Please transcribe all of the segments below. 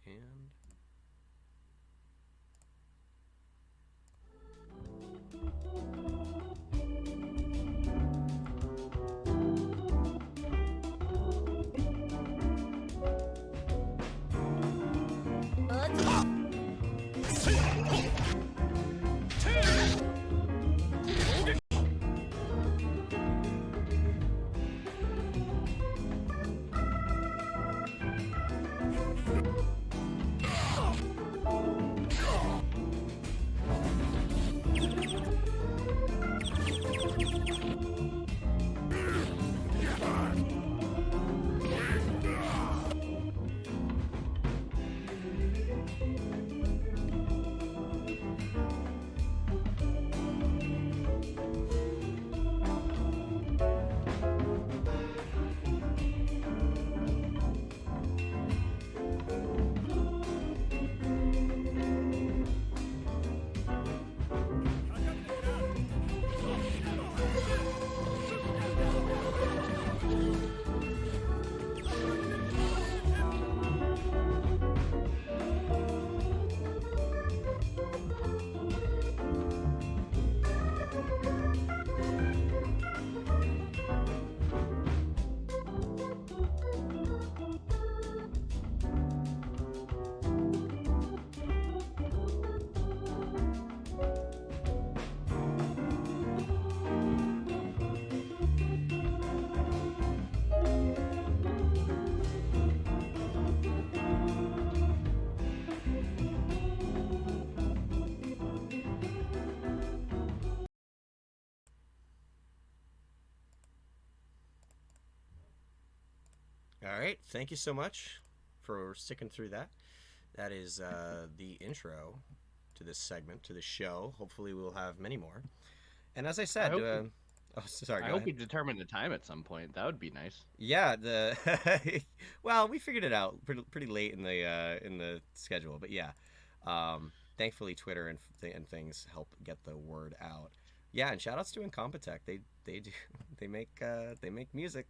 And all right, thank you so much for sticking through that. That is the intro to this segment, to the show. Hopefully, we'll have many more. And as I I said, hope we, oh, sorry, I go hope ahead. we determine the time at some point. That would be nice. Yeah, the well, we figured it out pretty late in the schedule, but yeah, thankfully Twitter and things help get the word out. Yeah, and shout outs to Incompetech. They do they make music.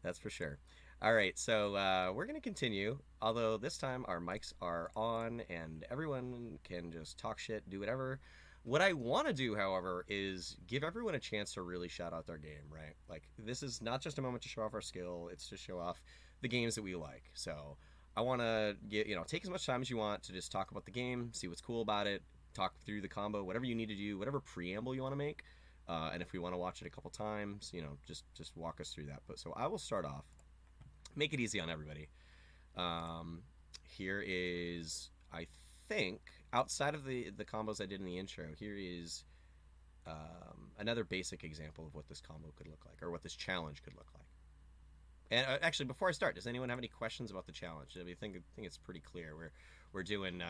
That's for sure. All right, so we're gonna continue. Although this time our mics are on and everyone can just talk shit, do whatever. What I want to do, however, is give everyone a chance to really shout out their game, right? Like, this is not just a moment to show off our skill, it's to show off the games that we like. So, I want to get, take as much time as you want to just talk about the game, see what's cool about it, talk through the combo, whatever you need to do, whatever preamble you want to make. And if we want to watch it a couple times, just walk us through that. But so I will start off, make it easy on everybody. Um, Here is, I think, outside of the combos I did in the intro, here is another basic example of what this combo could look like, or what this challenge could look like. And actually, before I start, does anyone have any questions about the challenge? I think it's pretty clear. We're doing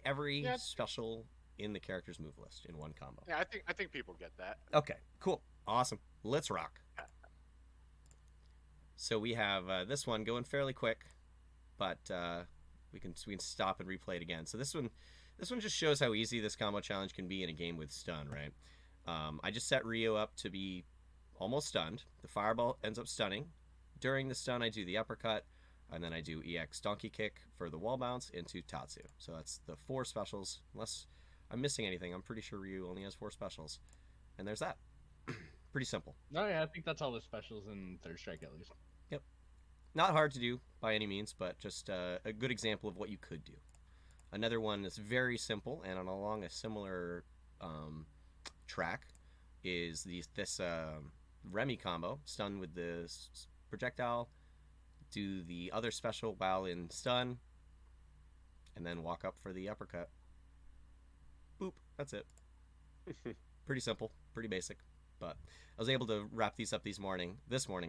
every Yeah, special in the character's move list in one combo. yeah. I think people get that. Okay, cool, awesome. Let's rock. So we have this one going fairly quick, but we can stop and replay it again. So this one just shows how easy this combo challenge can be in a game with stun, right? I just set Rio up to be almost stunned. The fireball ends up stunning. During the stun, I do the uppercut, and then I do EX donkey kick for the wall bounce into Tatsu. So that's the 4 specials. Unless I'm missing anything, I'm pretty sure Ryu only has 4 specials. And there's that. Pretty simple. No, yeah, I think that's all the specials in Third Strike at least. Yep. Not hard to do by any means, but just a good example of what you could do. Another one that's very simple and along a similar um, track is this Remy combo, stun with the projectile, do the other special while in stun, and then walk up for the uppercut. Boop, that's it. Pretty simple, pretty basic. But I was able to wrap these up this morning,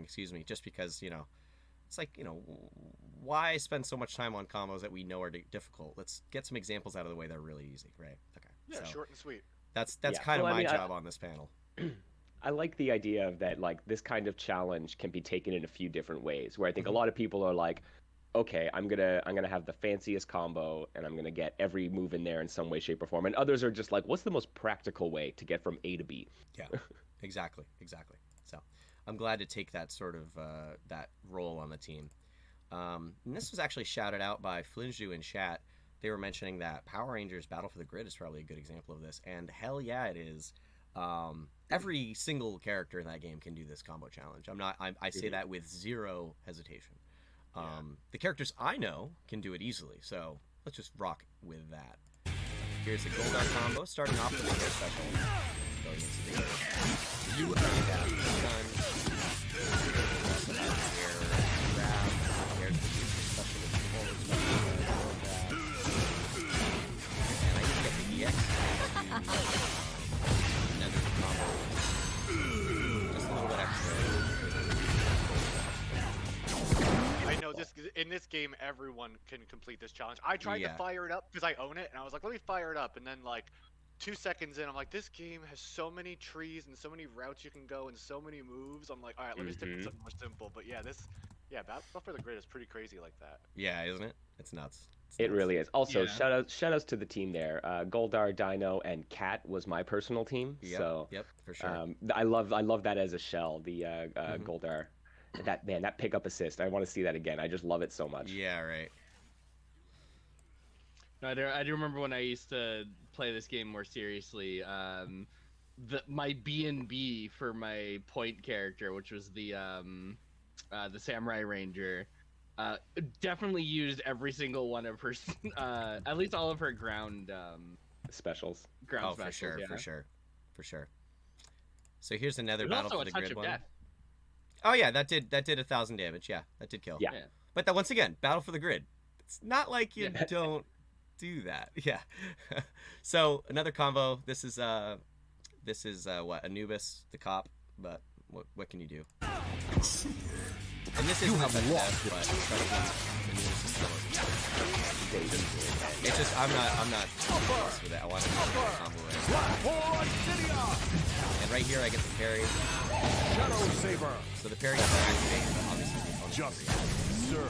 excuse me, just because, it's like, why spend so much time on combos that we know are difficult? Let's get some examples out of the way that are really easy, right? Okay. Yeah, So short and sweet. that's Yeah. kind of Well, I my mean, job on this panel. I like the idea of that, like, this kind of challenge can be taken in a few different ways, where I think a Mm-hmm. lot of people are like, okay, I'm gonna have the fanciest combo and I'm gonna get every move in there in some way, shape, or form. And others are just like, what's the most practical way to get from A to B? Yeah, exactly. So I'm glad to take that sort of that role on the team. And this was actually shouted out by Flinju in chat. They were mentioning that Power Rangers Battle for the Grid is probably a good example of this, and hell yeah, it is. Every single character in that game can do this combo challenge. I say that with zero hesitation. The characters I know can do it easily, so let's just rock with that. Here's a Goldar combo, starting off with the air special. Going into the air. You have stun. Air grab. There's the booster special with the forward special. And I even get the EX. Another combo. Just a little bit extra. I know in this game everyone can complete this challenge. I tried to fire it up because I own it, and I was like, let me fire it up, and then like 2 seconds in, I'm like, this game has so many trees and so many routes you can go and so many moves. I'm like, all right, let me stick with something more simple. But yeah, Battle for the Grid is pretty crazy like that. Yeah, isn't it? It's nuts. It really is. Also, shout outs to the team there. Goldar, Dino, and Cat was my personal team. Yep, for sure. I love that as a shell. The Goldar, that pickup assist. I want to see that again. I just love it so much. Yeah, right. I do remember when I used to play this game more seriously. My B&B for my point character, which was the Samurai Ranger. Definitely used every single one of her, at least all of her ground specials. Specials, for sure. So here's another Battle for the Grid one. Death. Oh yeah, that did 1,000 damage. Yeah, that did kill. Yeah. But that once again, Battle for the Grid. It's not like you don't do that. Yeah. So another combo. This is what, Anubis the cop. But what can you do? And this isn't the best, but it's just I'm not impressed with it. I want to do a combo right. And right here I get the parry. Shadow Saber. So the parry gets activated, but obviously the opponent just sir.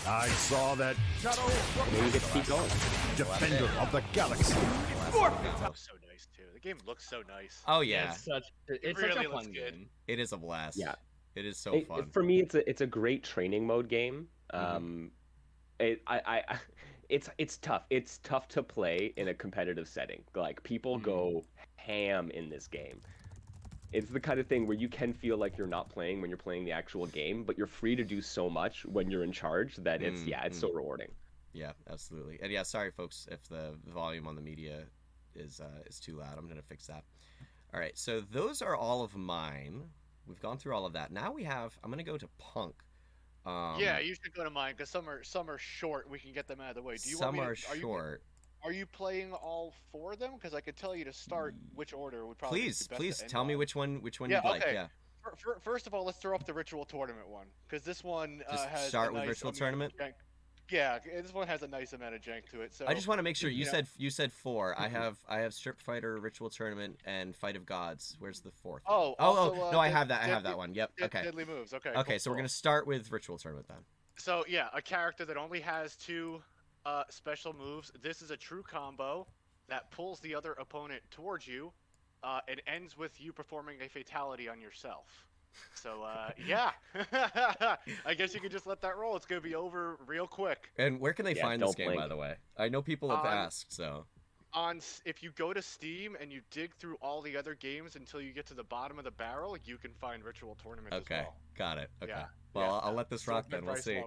I saw that shadow. Maybe you get to keep going. Defender of the galaxy. It looks so nice too. The game looks so nice. Oh yeah, it's really such a fun looks good. game. it is a blast. Yeah. It is so fun. For me, it's a great training mode game. It's tough. It's tough to play in a competitive setting. Like people go ham in this game. It's the kind of thing where you can feel like you're not playing when you're playing the actual game, but you're free to do so much when you're in charge that it's so rewarding. Yeah, absolutely. And yeah, sorry folks if the volume on the media is too loud. I'm gonna fix that. All right, so those are all of mine. We've gone through all of that. Now I'm going to go to Punk. Yeah, you should go to mine because some are short. We can get them out of the way. Do you some want me are short. Are you playing all 4 of them? Because I could tell you to start which order would probably. Please tell me which one you'd like. Yeah. First of all, let's throw up the Ritual Tournament one because this one has start with Ritual Tournament. Yeah, this one has a nice amount of jank to it. So I just want to make sure you said 4. I have Strip Fighter, Ritual Tournament, and Fight of Gods. Where's the 4th? No, I have that. I have that one. Yep. Okay. Deadly Moves. Okay. Okay, cool, so we're gonna start with Ritual Tournament then. So yeah, a character that only has 2 special moves. This is a true combo that pulls the other opponent towards you, and ends with you performing a fatality on yourself. So yeah, I guess you could just let that roll. It's gonna be over real quick. And where can they find this game, by the way? I know people have asked. So if you go to Steam and you dig through all the other games until you get to the bottom of the barrel, you can find Ritual Tournament as well. Got it. Okay. Yeah. Well, I'll let this rock then. We'll see.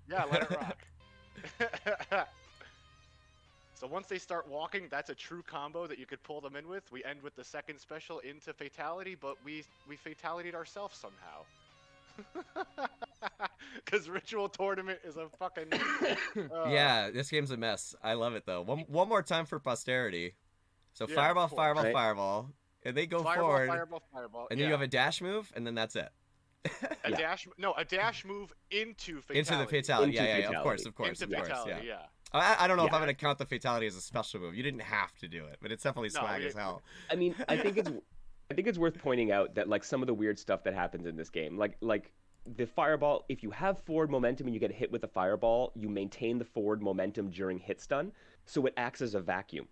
Yeah, let it rock. So once they start walking, that's a true combo that you could pull them in with. We end with the second special into fatality, but we fatality'd ourselves somehow. Because Ritual Tournament is a fucking... Yeah, this game's a mess. I love it, though. One more time for posterity. So Yeah, fireball, cool. fireball, Right. fireball. And they go Fireball, forward. fireball. And then you have a dash move, and then that's it. a dash move into fatality. Into the fatality. Into Yeah, fatality. of course, Into fatality, yeah. yeah. I don't know if Yeah. I'm going to count the fatality as a special move. You didn't have to do it, but it's definitely swag as hell. I mean, I think it's worth pointing out that like some of the weird stuff that happens in this game, like the fireball. If you have forward momentum and you get hit with a fireball, you maintain the forward momentum during hit stun, so it acts as a vacuum.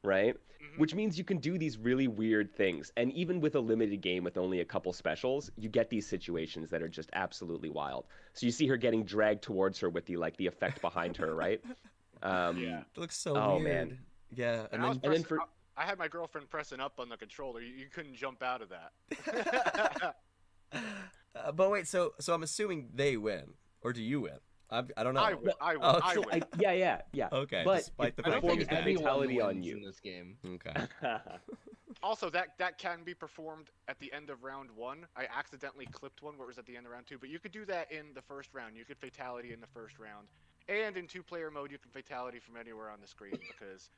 right? Mhm. Which means you can do these really weird things. And even with a limited game with only a couple specials, you get these situations that are just absolutely wild. So you see her getting dragged towards her with the effect behind her, right? Yeah. It looks so Oh weird. man. Yeah, And I was And then pressing. for I had my girlfriend pressing up on the controller. You couldn't jump out of that. but wait, so I'm assuming they win, or do you win? I don't I know. win. I win. Oh, I okay. win. yeah. Okay, But despite it the I don't fact that think he's performs the back. anyone fatality wins on you. in this game. Okay. Also, that can be performed at the end of round 1. I accidentally clipped one where it was at the end of round 2, but you could do that in the first round. You could fatality in the first round, and in 2-player mode, you can fatality from anywhere on the screen because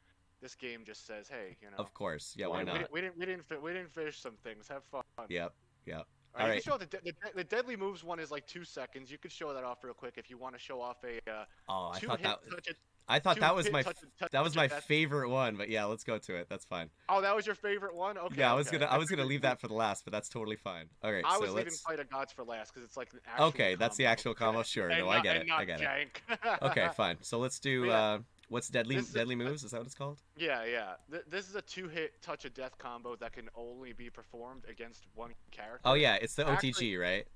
this game just says, "Hey, Of course. Yeah, why we not? didn't finish some things. Have fun." Yep. Yep. All All right, you right. can show the deadly moves one is like 2 seconds. You could show that off real quick if you want to show off a Oh, I two thought hit that touch. I thought that was Two-hit my touch that was of my death. favorite one, but yeah, let's go to it. That's fine. Oh, that was your favorite one? Okay. Yeah, I okay. was gonna leave that for the last, but that's totally fine. All right, I so was leaving let's. Fight of Gods for last because it's like an actual Okay, that's the combo. actual combo. Sure, And no, I not, get and it. not I get it. jank. Okay, fine. So let's do But yeah, what's deadly this is- deadly moves? Is that what it's called? Yeah. This is a 2-hit touch of death combo that can only be performed against one character. Oh yeah, it's the OTG, Actually, right?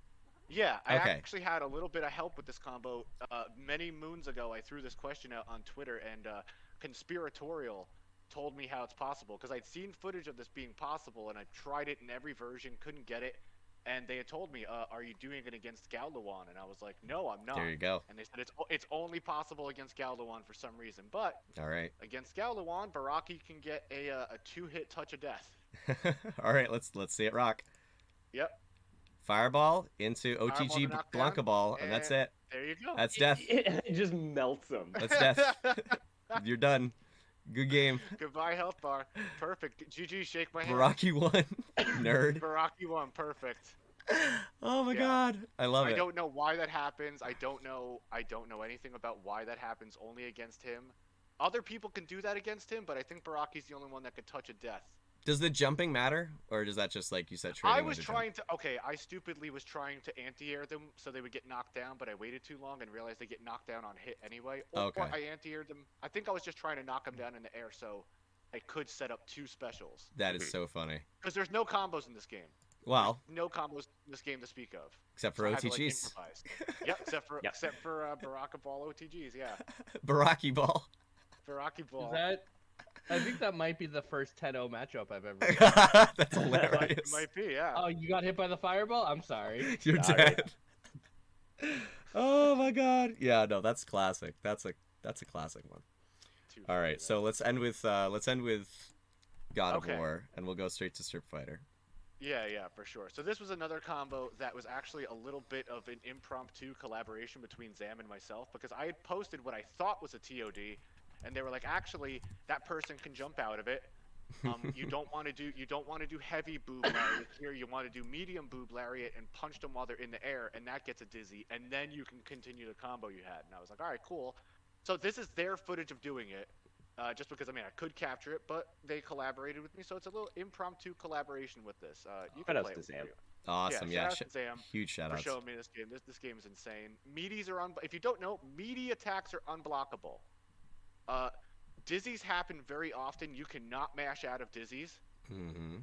yeah, I Okay. actually had a little bit of help with this combo. Many moons ago, I threw this question out on Twitter, and Conspiratorial told me how it's possible because I'd seen footage of this being possible, and I tried it in every version, couldn't get it, and they had told me, "Are you doing it against Galdawan?" And I was like, "No, I'm not." There you go. And they said it's only possible against Galdawan for some reason, but All right. against Galdawan, Baraki can get a 2-hit touch of death. All right, let's see it rock. Yep, Fireball into Fireball to OTG knock Blanca down, Ball, and that's it. there you go. That's death. It just melts them. That's death. You're done. Good game. Goodbye, health bar. Perfect. GG, shake my hand. Baraki won. Nerd. Baraki won. Perfect. Oh my Yeah. god. I love I it. don't know why that happens. I don't know anything about why that happens only against him. Other people can do that against him, but I think Baraki's the only one that could touch a death. Does the jumping matter? Or does that just, like you said, trading I was with the trying to. Okay, I stupidly was trying to anti-air them so they would get knocked down, but I waited too long and realized they get knocked down on hit anyway. Or Okay. I anti-aired them. I think I was just trying to knock them down in the air so I could set up 2 specials. jump? That is so funny. Because there's no combos in this game. Well, No combos in this game to speak of. except So for I had to, OTGs. improvise. Yep, Yep. except for Baraka Ball OTGs, yeah. Baraki Ball. Baraki Ball. Is that? I think that might be the first 10-0 matchup I've ever. Done. That's It hilarious. might be, yeah. Oh, you got hit by the fireball? I'm sorry. You're Sorry. dead. Oh my god. Yeah, no, that's classic. That's a classic one. Too All funny, right, so let's end with God Okay. of War, and we'll go straight to Strip Fighter. Yeah, for sure. So this was another combo that was actually a little bit of an impromptu collaboration between Zam and myself because I had posted what I thought was a TOD, and they were like, actually, that person can jump out of it. You don't want to do heavy boob lariat here. You want to do medium boob lariat and punch them while they're in the air, and that gets a dizzy, and then you can continue the combo you had. And I was like, all right, cool. So this is their footage of doing it. Just because, I mean, I could capture it, but they collaborated with me, so it's a little impromptu collaboration with this. You can Shout outs play it to with Zam. you. Awesome, Yeah, yeah. shout out to Zam Huge shout for outs. showing me this game. This game is insane. Meaties are if you don't know, meaty attacks are unblockable. Dizzies happen very often. You cannot mash out of dizzies. Mm-hmm.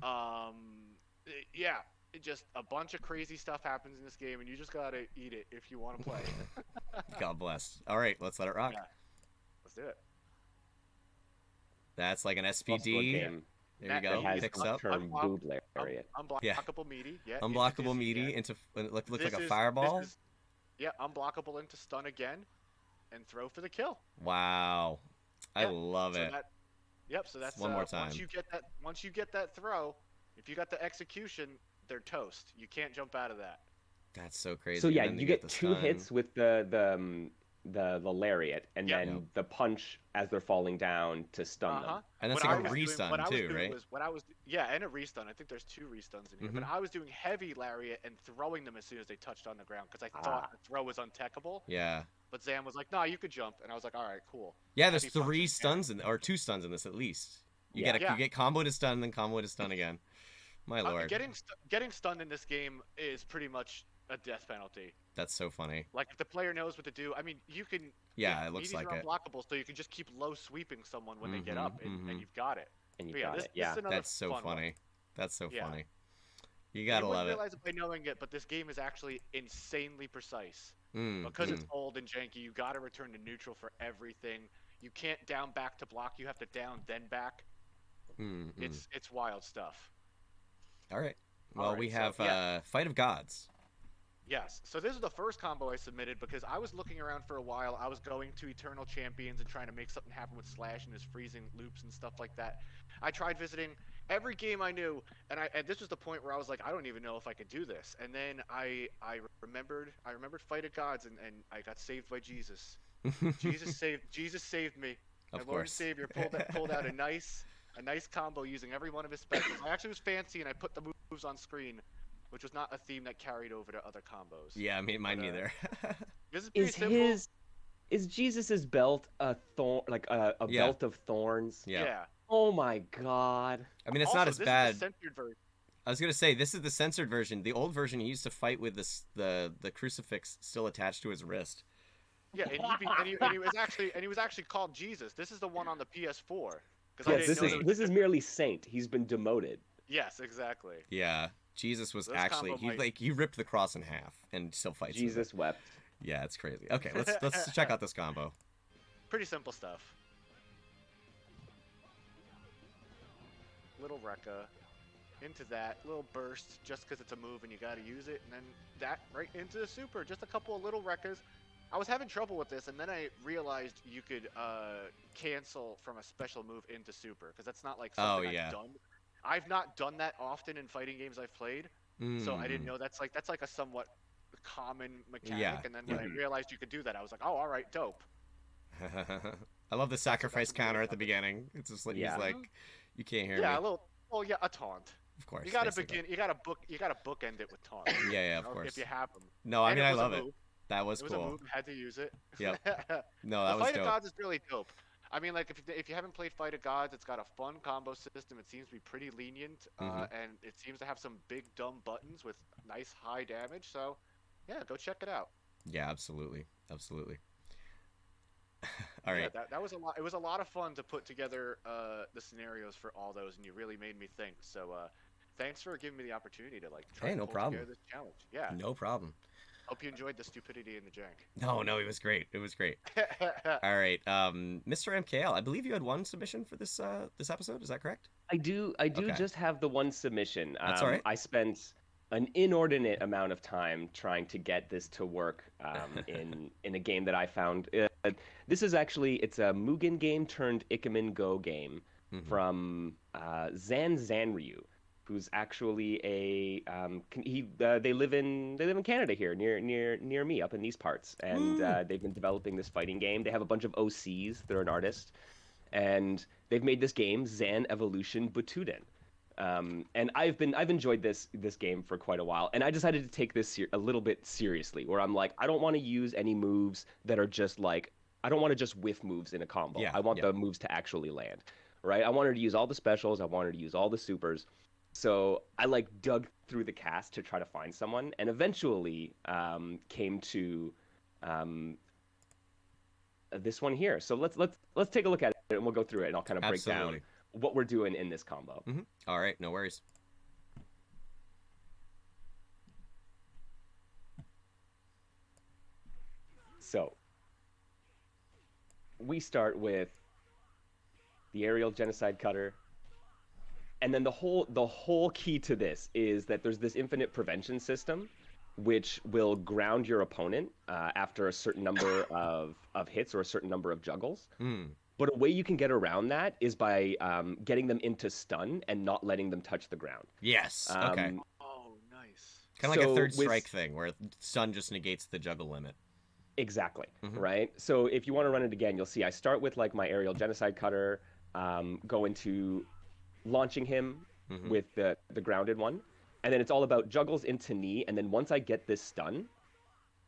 Yeah, just a bunch of crazy stuff happens in this game, and you just gotta eat it if you want to play. God bless. All right, let's let it rock. Yeah. Let's do it. That's like an Also a SPD. game There you That go. that has Picks a up. term boob lariat. Unblockable meaty. Yeah. into Unblockable dizzy meaty again. into look like This a is- fireball. this is- Yeah, unblockable into stun again, and throw for the kill. Wow, I Yeah, love So it. so that's One more Once time. you get that throw, if you got the execution, they're toast. You can't jump out of that. That's so crazy. So And yeah, then you get the 2 stun. hits with the lariat, and Yep. then Yep. the punch as they're falling down to stun them. And that's What like I a was doing- restun what I was too, doing right? was- and a restun. I think there's 2 restuns in here. But Mhm. I was doing heavy lariat and throwing them as soon as they touched on the ground because I thought the throw was untechable. Yeah. But Zam was like, "Nah, you could jump," and I was like, "All right, cool." Yeah, there's Heavy punch 3 in the air. stuns or 2 stuns in this at least. You Yeah. you get combo to stun, then combo to stun again. My lord. Getting stunned in this game is pretty much a death penalty. That's so funny. Like if the player knows what to do, I mean, you can. Yeah, it looks meaties like are it. unblockable, so you can just keep low sweeping someone when they get up, and you've got it. And you But yeah, got this it. this Yeah. is another That's so fun one. funny. That's so Yeah. funny. You You gotta wouldn't love it. realize it by knowing it, but this game is actually insanely precise. Mm, Because it's old and janky, you got to return to neutral for everything. You can't down back to block. You have to down then back. It's wild stuff. All right. Well, All right, we so, have yeah. Fight of Gods. Yes. So this is the first combo I submitted because I was looking around for a while. I was going to Eternal Champions and trying to make something happen with Slash and his freezing loops and stuff like that. I tried visiting every game I knew, and this was the point where I was like, I don't even know if I could do this. And then I remembered Fight of Gods, and I got saved by Jesus. Jesus saved me. My Of Lord and course. Savior pulled out a nice combo using every one of his specials. I actually was fancy and I put the moves on screen, which was not a theme that carried over to other combos. Yeah, mine neither. This is pretty Is simple. is Jesus's belt a thorn, like a Yeah. belt of thorns? Yeah. Oh my God. I mean, it's Also, not as this bad. Is the censored version. I was gonna say this is the censored version. The old version, he used to fight with the crucifix still attached to his wrist. Yeah, and he was actually called Jesus. This is the one on the PS4. Because I Yes, didn't know there was this is merely Saint. He's been demoted. Yes, exactly. Yeah, Jesus was This actually combo he ripped the cross in half and still fights. with Jesus it. wept. Yeah, it's crazy. Okay, let's check out this combo. Pretty simple stuff. Little Rekka. Into that little burst just because it's a move and you got to use it, and then that right into the super. Just a couple of little Rekkas. I was having trouble with this, and then I realized you could cancel from a special move into super because that's not like something I've done. I've not done that often in fighting games I've played, so I didn't know that's like a somewhat common mechanic. Yeah. And then when I realized you could do that, I was like, oh, all right, dope. I love the sacrifice counter at the beginning. It's just like he's like, you can't hear me. Yeah, a little. Well, yeah, a taunt. Of course. You gotta begin. You gotta bookend it with taunt. Yeah, of course. If you have them. No, I And mean I was a love it. move. That was It was cool. a move. Had to use it. Yep. No, The that was Fight dope. of Gods is really dope. I mean, like if you haven't played Fight of Gods, it's got a fun combo system. It seems to be pretty lenient, and it seems to have some big dumb buttons with nice high damage. So, yeah, go check it out. Yeah, absolutely. All right. Yeah, that was a lot. It was a lot of fun to put together the scenarios for all those, and you really made me think. So, thanks for giving me the opportunity to try Hey, no to pull problem. together this challenge. Yeah. No problem. Hope you enjoyed the stupidity and the jank. No, it was great. It was great. All right, MrMKL, I believe you had one submission for this this episode. Is that correct? I do Okay. just have the one submission. That's all right. I spent an inordinate amount of time trying to get this to work in a game that I found. This is actually it's a Mugen game turned Ikemen Go game from Zanryu, who's actually a they live in Canada here near me up in these parts, and they've been developing this fighting game. They have a bunch of OCs. They're an artist, and they've made this game Zan Evolution Butuden. And I've enjoyed this game for quite a while, and I decided to take this a little bit seriously, where I'm like, I don't want to use any moves that are just like, I don't want to just whiff moves in a combo. Yeah, I want the moves to actually land, right? I wanted to use all the specials. I wanted to use all the supers. So I dug through the cast to try to find someone, and eventually came to this one here. So let's take a look at it, and we'll go through it, and I'll kind of break down what we're doing in this combo. All right, no worries. So we start with the aerial genocide cutter, and then the whole key to this is that there's this infinite prevention system which will ground your opponent after a certain number of hits or a certain number of juggles. But a way you can get around that is by getting them into stun and not letting them touch the ground. Yes. Okay. Oh, nice. Kind of like a third strike thing, where stun just negates the juggle limit. Exactly. Right. So if you want to run it again, you'll see I start with my aerial genocide cutter, go into launching him with the grounded one, and then it's all about juggles into knee, and then once I get this stun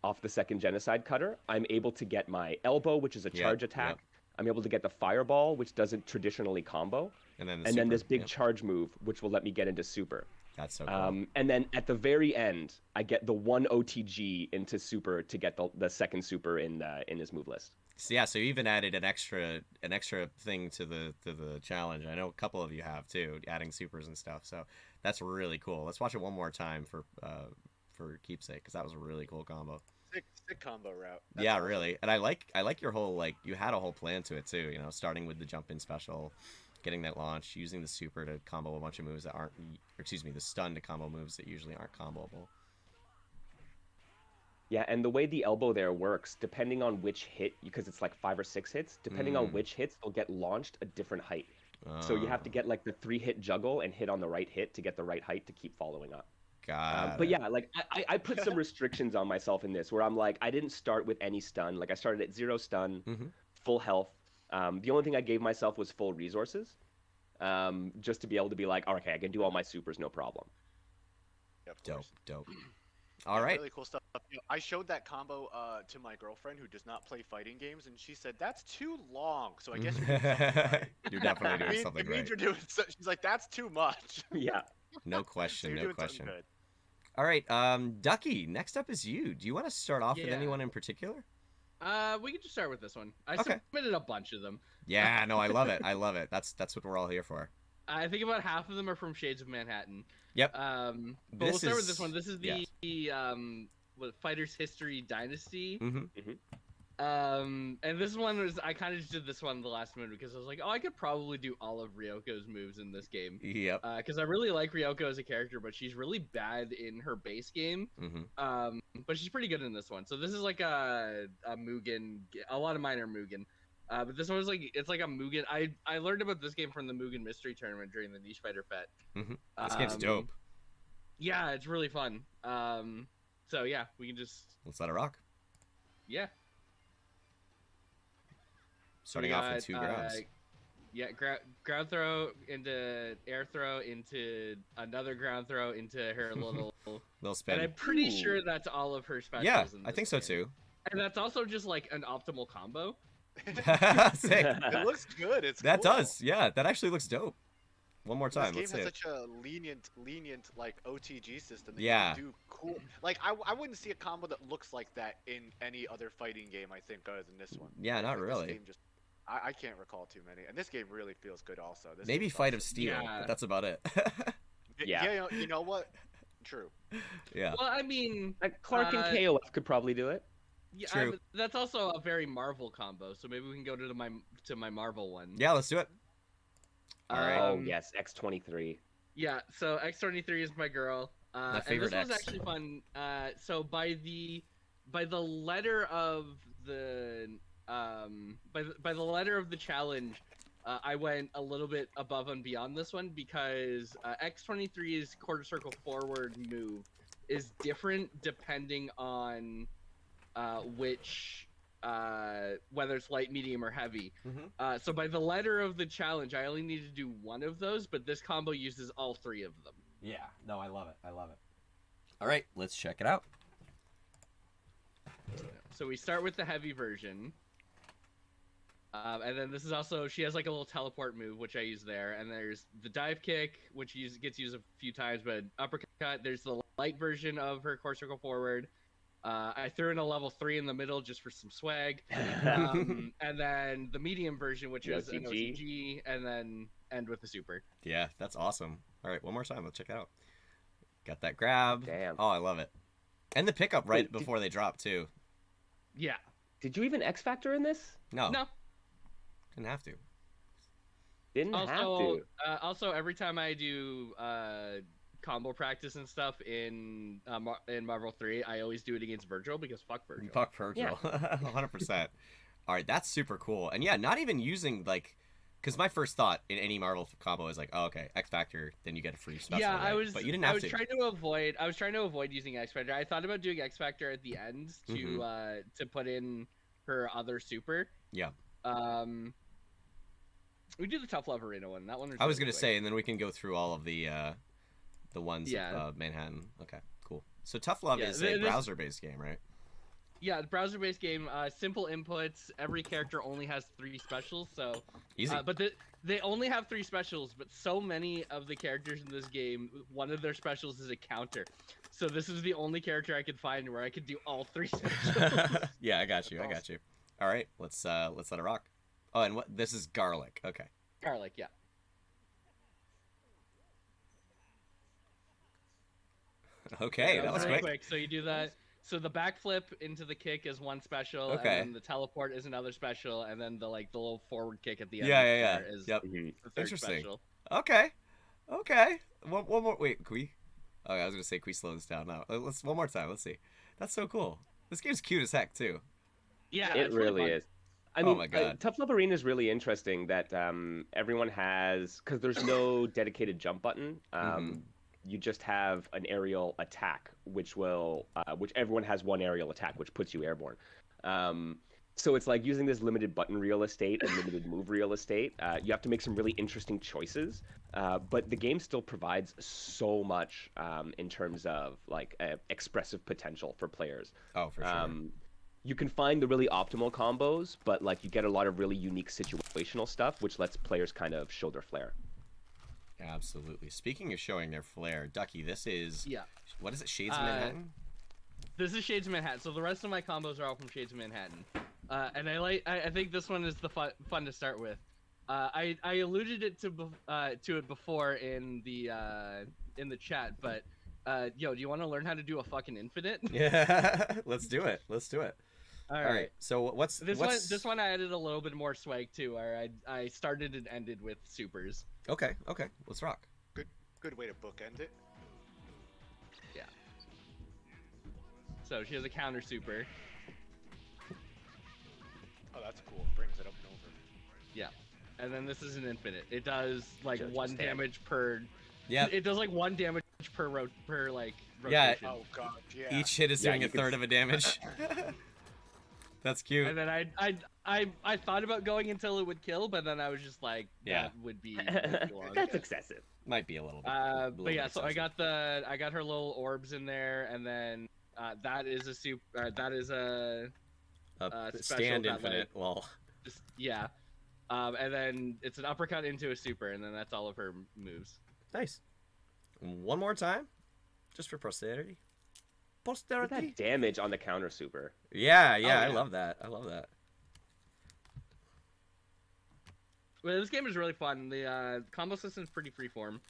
off the second genocide cutter, I'm able to get my elbow, which is a charge attack. I'm able to get the fireball, which doesn't traditionally combo, and then this big charge move, which will let me get into super. That's so cool. And then at the very end, I get the one OTG into super to get the second super in his move list. So yeah, so you even added an extra thing to the challenge. I know a couple of you have too, adding supers and stuff. So that's really cool. Let's watch it one more time for keepsake, because that was a really cool combo. Sick combo route. That's yeah, awesome. really. And I like your whole, like, you had a whole plan to it too. You know, starting with the jump in special, getting that launch, using the super to combo a bunch of moves that aren't, or excuse me, the stun to combo moves that usually aren't comboable. Yeah, and the way the elbow there works, depending on which hit, because it's like 5 or 6 hits, depending on which hits, they'll get launched a different height. So you have to get like the 3-hit juggle and hit on the right hit to get the right height to keep following up. But yeah, like I put some restrictions on myself in this, where I'm like, I didn't start with any stun. Like I started at 0 stun, full health. The only thing I gave myself was full resources, just to be able to be like, oh, okay, I can do all my supers, no problem. Yeah, of course. Dope. All right. Really cool stuff. You know, I showed that combo to my girlfriend, who does not play fighting games, and she said that's too long. So I guess you're doing something right. You're definitely doing something it means right. you're doing. She's like, that's too much. Yeah. No So question. you're No doing question. something good. All right, Ducky. Next up is you. Do you want to start off with anyone in particular? We can just start with this one. I Okay. submitted a bunch of them. Yeah. No, I love it. I love it. That's what we're all here for. I think about half of them are from Shades of Manhattan. Yep. But This we'll start with is- this one. This is the Fighters History Dynasty. And this one was, I kind of just did this one the last minute because I was like, oh, I could probably do all of Ryoko's moves in this game. Yep. Because I really like Ryoko as a character, but she's really bad in her base game. But she's pretty good in this one. So this is like a Mugen. A lot of mine are Mugen. But this one was like, it's like a Mugen. I learned about this game from the Mugen Mystery Tournament during the Niche Fighter Fest. This game's dope. Yeah, it's really fun. So yeah, we can just, Let's let it rock. yeah. Starting off with 2 grounds. Yeah, ground throw into air throw into another ground throw into her little Spin. And I'm pretty sure that's all of her specials. Yeah, in I this think so game. too. And that's also just like an optimal combo. Sick. It looks good. It's That cool. does. Yeah, that actually looks dope. One more time. This Let's game see has it. such a lenient like OTG system that Yeah. you can do cool. Like I wouldn't see a combo that looks like that in any other fighting game, I think, other than this one. Yeah, not Like, really. This game just, I can't recall too many, and this game really feels good also. This Maybe game's Fight of awesome. Steel, Yeah. but that's about it. Yeah. You know what? True. Yeah. Well, I mean, Like Clark and KOF could probably do it. yeah, True. that's also a very Marvel combo. So maybe we can go to my Marvel one. Yeah, let's do it. All right. Oh yes, X-23. Yeah, so X-23 is my girl. My favorite and this X. was actually fun. So by the letter of the by the letter of the challenge, I went a little bit above and beyond this one because X-23's quarter circle forward move is different depending on which whether it's light, medium, or heavy. So by the letter of the challenge, I only need to do one of those, but this combo uses all 3 of them. Yeah. No, I love it. I love it. All right, let's check it out. So we start with the heavy version. And then this is also, she has like a little teleport move, which I use there. And there's the dive kick, which gets used a few times, but uppercut. There's the light version of her core circle forward. I threw in a level 3 in the middle just for some swag. And then the medium version, which is an OCG, and then end with the super. Yeah, that's awesome. All right, one more time. Let's check it out. Got that grab. Damn. Oh, I love it. And the pickup right Wait, before they drop, too. Yeah. Did you even X Factor in this? No. No. Didn't have to. Didn't have to. Also, every time I do combo practice and stuff in Marvel 3, I always do it against Virgil because fuck Virgil. Fuck Virgil. 100%. All right, that's super cool. And yeah, not even using, like... Because my first thought in any Marvel combo is like, oh, okay, X Factor, then you get a free special. Yeah, right? But you didn't have to. I was trying to avoid using X Factor. I thought about doing X Factor at the end to put in her other super. Yeah. We do the Tough Love Arena one. That one. I was gonna say, and then we can go through all of the ones Yeah. of Manhattan. Okay, cool. So Tough Love Yeah, is a this- browser-based game, right? Yeah, the browser-based game, simple inputs. Every character only has 3 specials, so Easy. they only have 3 specials, but so many of the characters in this game, one of their specials is a counter. So this is the only character I could find where I could do all 3 specials. Yeah, I got you. I got you. All right, let's let it rock. Oh, and what? This is garlic. Okay. Garlic, yeah. Okay, Yeah, that was really quick. So you do that. So the backflip into the kick is one special, Okay. and then the teleport is another special, and then the little forward kick at the end. Yeah. Is Yep. the third Interesting. special. Okay. One more. Wait, can we? Oh, I was gonna say, can we slow this down? No, let's one more time. Let's see. That's so cool. This game's cute as heck too. Yeah, It really fun. is. I Oh mean, my God. Tough Love Arena is really interesting that everyone has, because there's no dedicated jump button. You just have an aerial attack, which everyone has one aerial attack, which puts you airborne. So it's like using this limited button real estate and limited move real estate. You have to make some really interesting choices, but the game still provides so much in terms of like expressive potential for players. Oh, for sure. You can find the really optimal combos, but like you get a lot of really unique situational stuff, which lets players kind of show their flair. Absolutely. Speaking of showing their flair, Ducky, this is what is it? Shades of Manhattan. This is Shades of Manhattan. So the rest of my combos are all from Shades of Manhattan, and I think this one is the fun to start with. I alluded to it before in the chat, but yo, do you want to learn how to do a fucking infinite? Yeah, let's do it. All right. So what's this one? I added a little bit more swag too. Where I started and ended with supers. Okay. Let's rock. Good way to bookend it. Yeah. So she has a counter super. Oh, that's cool. Brings it up and over. Yeah. And then this is an infinite. It does like Just 1 damage per. Yeah. It does like 1 damage per rotation. Yeah. Oh god, yeah. Each hit is doing a third of a damage. That's cute. And then I thought about going until it would kill, but then I was just like, that would be too long. That's excessive. Might be a little bit. But yeah, so I got her little orbs in there, and then that is a stand that, infinite. Well, yeah. And then it's an uppercut into a super, and then that's all of her moves. Nice. One more time, just for posterity. Look at that damage on the counter super. Yeah. yeah. I love that. Well, this game is really fun. The combo system is pretty freeform,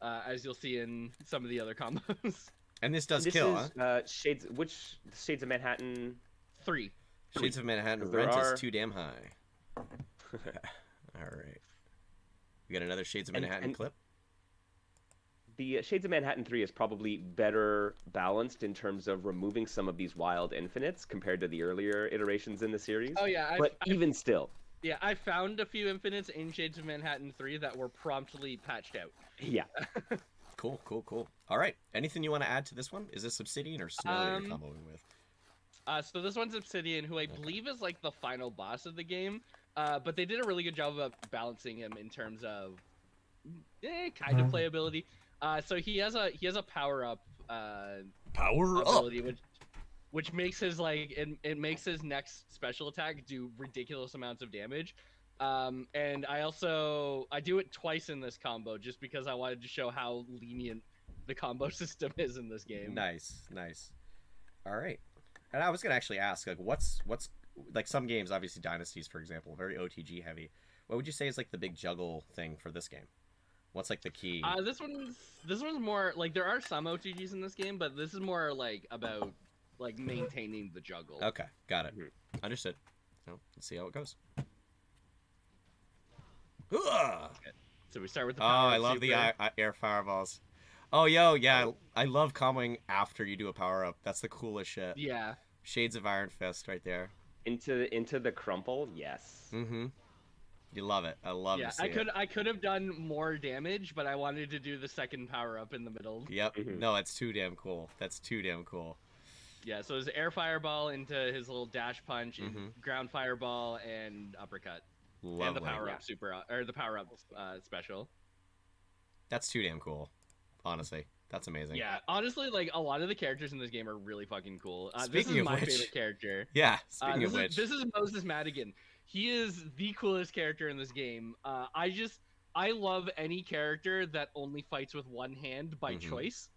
as you'll see in some of the other combos. And this does kill, huh? Which Shades of Manhattan? 3. Shades of Manhattan rent is too damn high. All right. We got another Shades of Manhattan clip. The Shades of Manhattan 3 is probably better balanced in terms of removing some of these wild infinites compared to the earlier iterations in the series. Oh yeah, even still. Yeah, I found a few infinites in Shades of Manhattan 3 that were promptly patched out. Yeah. Cool. All right. Anything you want to add to this one? Is this Obsidian or Snow that you're comboing with? So this one's Obsidian, who I believe is like the final boss of the game. But they did a really good job of balancing him in terms of kind of playability. So he has a power up ability, which makes his it makes his next special attack do ridiculous amounts of damage. And I do it twice in this combo just because I wanted to show how lenient the combo system is in this game. Nice. All right. And I was gonna actually ask, like, what's like some games, obviously Dynasties, for example, very OTG heavy. What would you say is like the big juggle thing for this game? What's like the key? This one's more like there are some OTGs in this game, but this is more like about like maintaining the juggle. Okay, got it. Understood. So let's see how it goes. Okay. So we start with the I love the air fireballs. Oh, yeah, I love comboing after you do a power up. That's the coolest shit. Yeah. Shades of Iron Fist right there. Into the crumple, yes. Mm-hmm. You love it. I love to see it. I could have done more damage, but I wanted to do the second power up in the middle. Yep. No, it's too damn cool. That's too damn cool. Yeah, so his air fireball into his little dash punch, and ground fireball, and uppercut. Lovely. And the power up super, or the power up special. That's too damn cool. Honestly, That's amazing. Yeah, honestly, like a lot of the characters in this game are really fucking cool. This Speaking is of my which- favorite character. Yeah. Speaking of which, This is Moses Madigan. He is the coolest character in this game. I love any character that only fights with one hand by choice.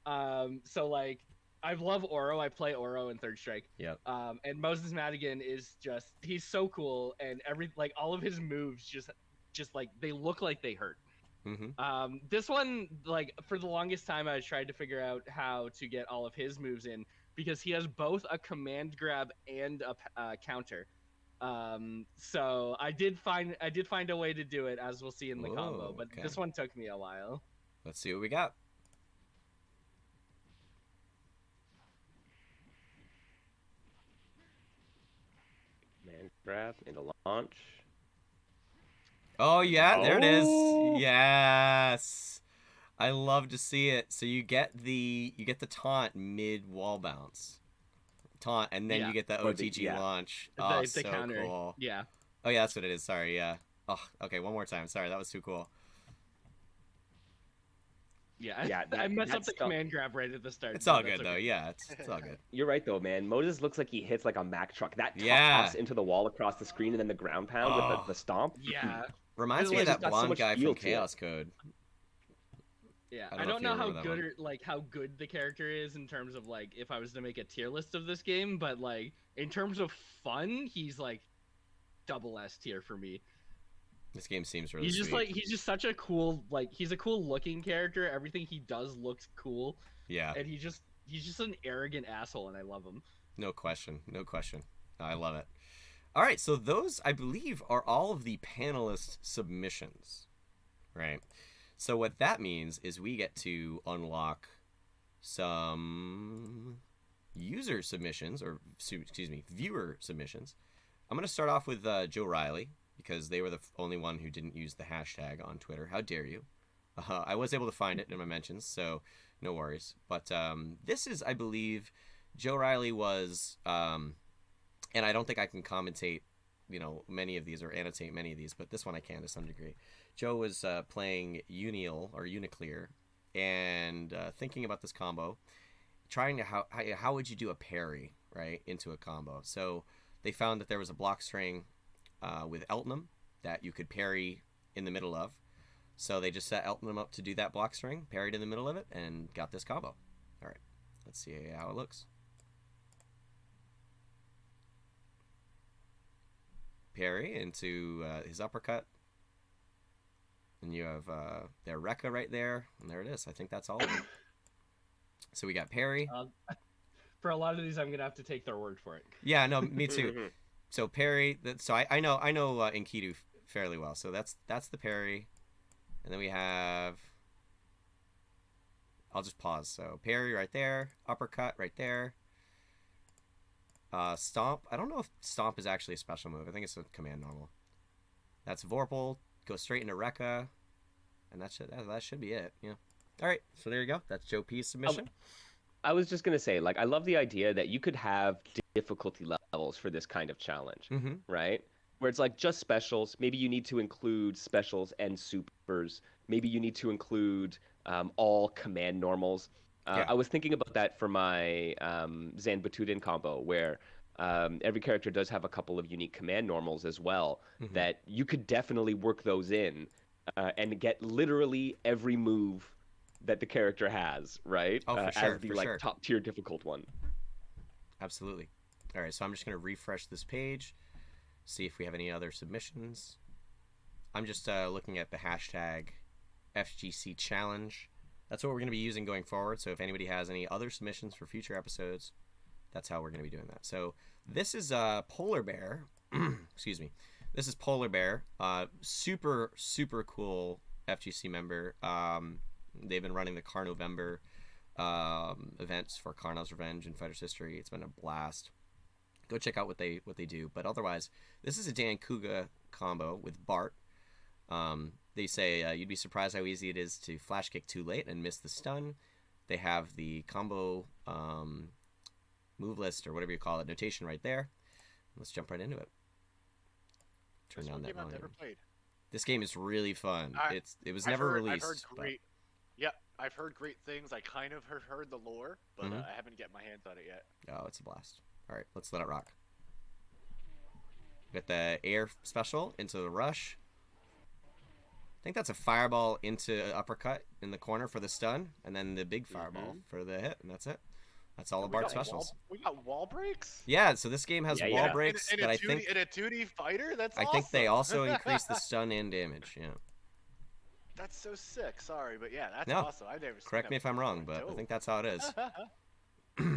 So like, I love Oro. I play Oro in Third Strike. Yep. And Moses Madigan is he's so cool, and all of his moves just like they look like they hurt. This one, like for the longest time, I tried to figure out how to get all of his moves in because he has both a command grab and a counter. So I did find a way to do it, as we'll see in the combo, but okay. this one took me a while. Let's see what we got. Man grab into launch. Oh yeah, there it is. Oh. Yes. I love to see it. So you get the taunt mid wall bounce. Taunt, and then you get the OTG launch. Oh, the so counter. cool. Yeah. Oh yeah, that's what it is. Sorry, yeah. Oh, okay, one more time. Sorry, that was too cool. Yeah, I messed up the command grab right at the start. It's all good though. Yeah, it's all good. You're right though, man. Moses looks like he hits like a Mack truck. That toss into the wall across the screen and then the ground pound with the stomp. Yeah. Reminds me of that blonde guy from Chaos Code. Yeah, I don't know how good how good the character is in terms of like if I was to make a tier list of this game, but like in terms of fun, he's like double S tier for me. This game seems really he's just such a cool, like he's a cool looking character. Everything he does looks cool. Yeah. And he's just an arrogant asshole, and I love him. No question. No question. I love it. All right, so those I believe are all of the panelist submissions. Right? So what that means is we get to unlock some user submissions, or excuse me, viewer submissions. I'm going to start off with Joe Riley, because they were the only one who didn't use the hashtag on Twitter. How dare you? I was able to find it in my mentions, so no worries. But this is, I believe, Joe Riley was, and I don't think I can commentate, many of these or annotate many of these, but this one I can to some degree. Joe was playing Unial or Uniclear and thinking about this combo, trying to how would you do a parry, right, into a combo. So they found that there was a block string with Eltnum that you could parry in the middle of. So they just set Eltnum up to do that block string, parried in the middle of it, and got this combo. All right, let's see how it looks. Parry into his uppercut. And you have their Rekka right there. And there it is. I think that's all of them. So we got parry. For a lot of these, I'm going to have to take their word for it. Yeah, no, me too. So parry. So I know Enkidu fairly well. So that's the parry. And then we have... I'll just pause. So parry right there. Uppercut right there. Stomp. I don't know if Stomp is actually a special move. I think it's a command normal. That's Vorpal. Go straight into Rekka. And that should be it. Yeah. All right. So there you go. That's Joe P's submission. I was just going to say, like, I love the idea that you could have difficulty levels for this kind of challenge, right? Where it's like just specials. Maybe you need to include specials and supers. Maybe you need to include all command normals. I was thinking about that for my Zan Batudin combo, where every character does have a couple of unique command normals as well, that you could definitely work those in and get literally every move that the character has, right? Oh, for sure, as the top tier difficult one. Absolutely. All right, so I'm just going to refresh this page, see if we have any other submissions. I'm just looking at the hashtag FGC challenge. That's what we're going to be using going forward. So if anybody has any other submissions for future episodes, that's how we're going to be doing that. So this is Polar Bear. Excuse me. This is Polar Bear. Super, super cool FGC member. They've been running the Carnovember events for Karnav's Revenge and Fighter's History. It's been a blast. Go check out what they do. But otherwise, this is a Dan Kuga combo with Bart. They say you'd be surprised how easy it is to flash kick too late and miss the stun. They have the combo move list or whatever you call it, notation right there. Let's jump right into it. Turn down that volume. I've never played. This game is really fun. It was never released. I've heard great. Yeah, I've heard great things. I kind of heard the lore, but I haven't get my hands on it yet. Oh, it's a blast. All right, let's let it rock. Get the air special into the rush. I think that's a fireball into uppercut in the corner for the stun, and then the big fireball for the hit, and that's it. That's all of Bart's specials. We got wall breaks? Yeah, so this game has wall breaks, in but I think... In a 2D fighter? That's awesome. I think they also increase the stun and damage, yeah. That's so sick. Sorry, but yeah, that's awesome. I've never seen Correct me if I'm wrong, but I think that's how it is.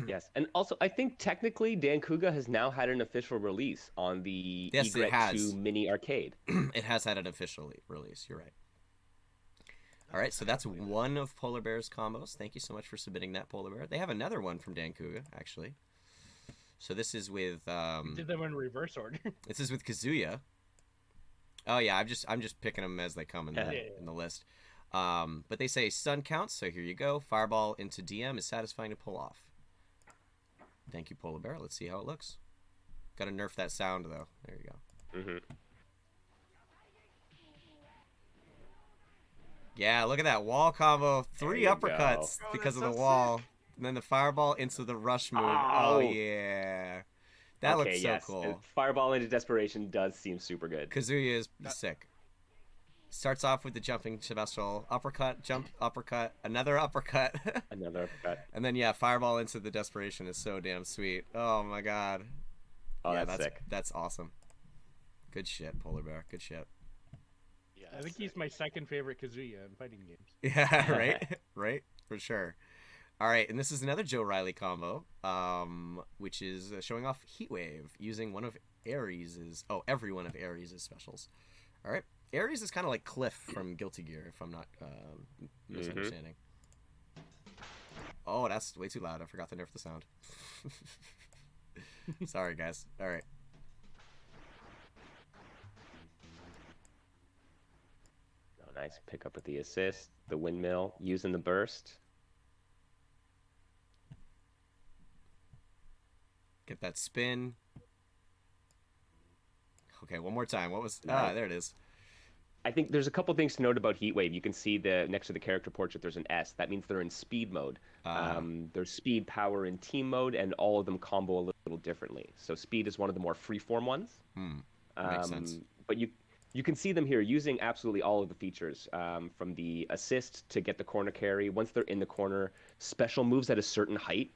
Yes, and also I think technically Dan Kuga has now had an official release on the Egret 2 Mini Arcade. It has had an official release. You're right. All right, so that's one of Polar Bear's combos. Thank you so much for submitting that, Polar Bear. They have another one from Dan Kuga, actually. So this is with did them in reverse order. This is with Kazuya. Oh yeah, I'm just picking them as they come in the list. But they say stun counts, so here you go. Fireball into DM is satisfying to pull off. Thank you, Polar Bear. Let's see how it looks. Gotta nerf that sound, though. There you go. Yeah, look at that wall combo. 3 uppercuts because of the wall. Sick. And then the fireball into the rush move. Oh yeah. That looks so cool. And fireball into desperation does seem super good. Kazuya is sick. Starts off with the jumping special, uppercut, jump, uppercut, another uppercut. Another uppercut. And then, yeah, fireball into the desperation is so damn sweet. Oh, my God. Oh, yeah, that's sick. That's awesome. Good shit, Polar Bear. Good shit. Yeah, I think he's my second favorite Kazuya in fighting games. Yeah, right? Right? For sure. All right, and this is another Joe Riley combo, which is showing off Heatwave using one of Ares'... Oh, every one of Ares' specials. All right. Ares is kind of like Cliff from Guilty Gear, if I'm not misunderstanding. Oh, that's way too loud. I forgot to nerf the sound. Sorry, guys. All right. Oh, nice. Pick up with the assist, the windmill, using the burst. Get that spin. Okay, one more time. What was... Ah, there it is. I think there's a couple things to note about Heatwave. You can see next to the character portrait, there's an S. That means they're in speed mode. There's speed, power, and team mode, and all of them combo a little differently. So speed is one of the more freeform ones. Makes sense. But you can see them here using absolutely all of the features, from the assist to get the corner carry. Once they're in the corner, special moves at a certain height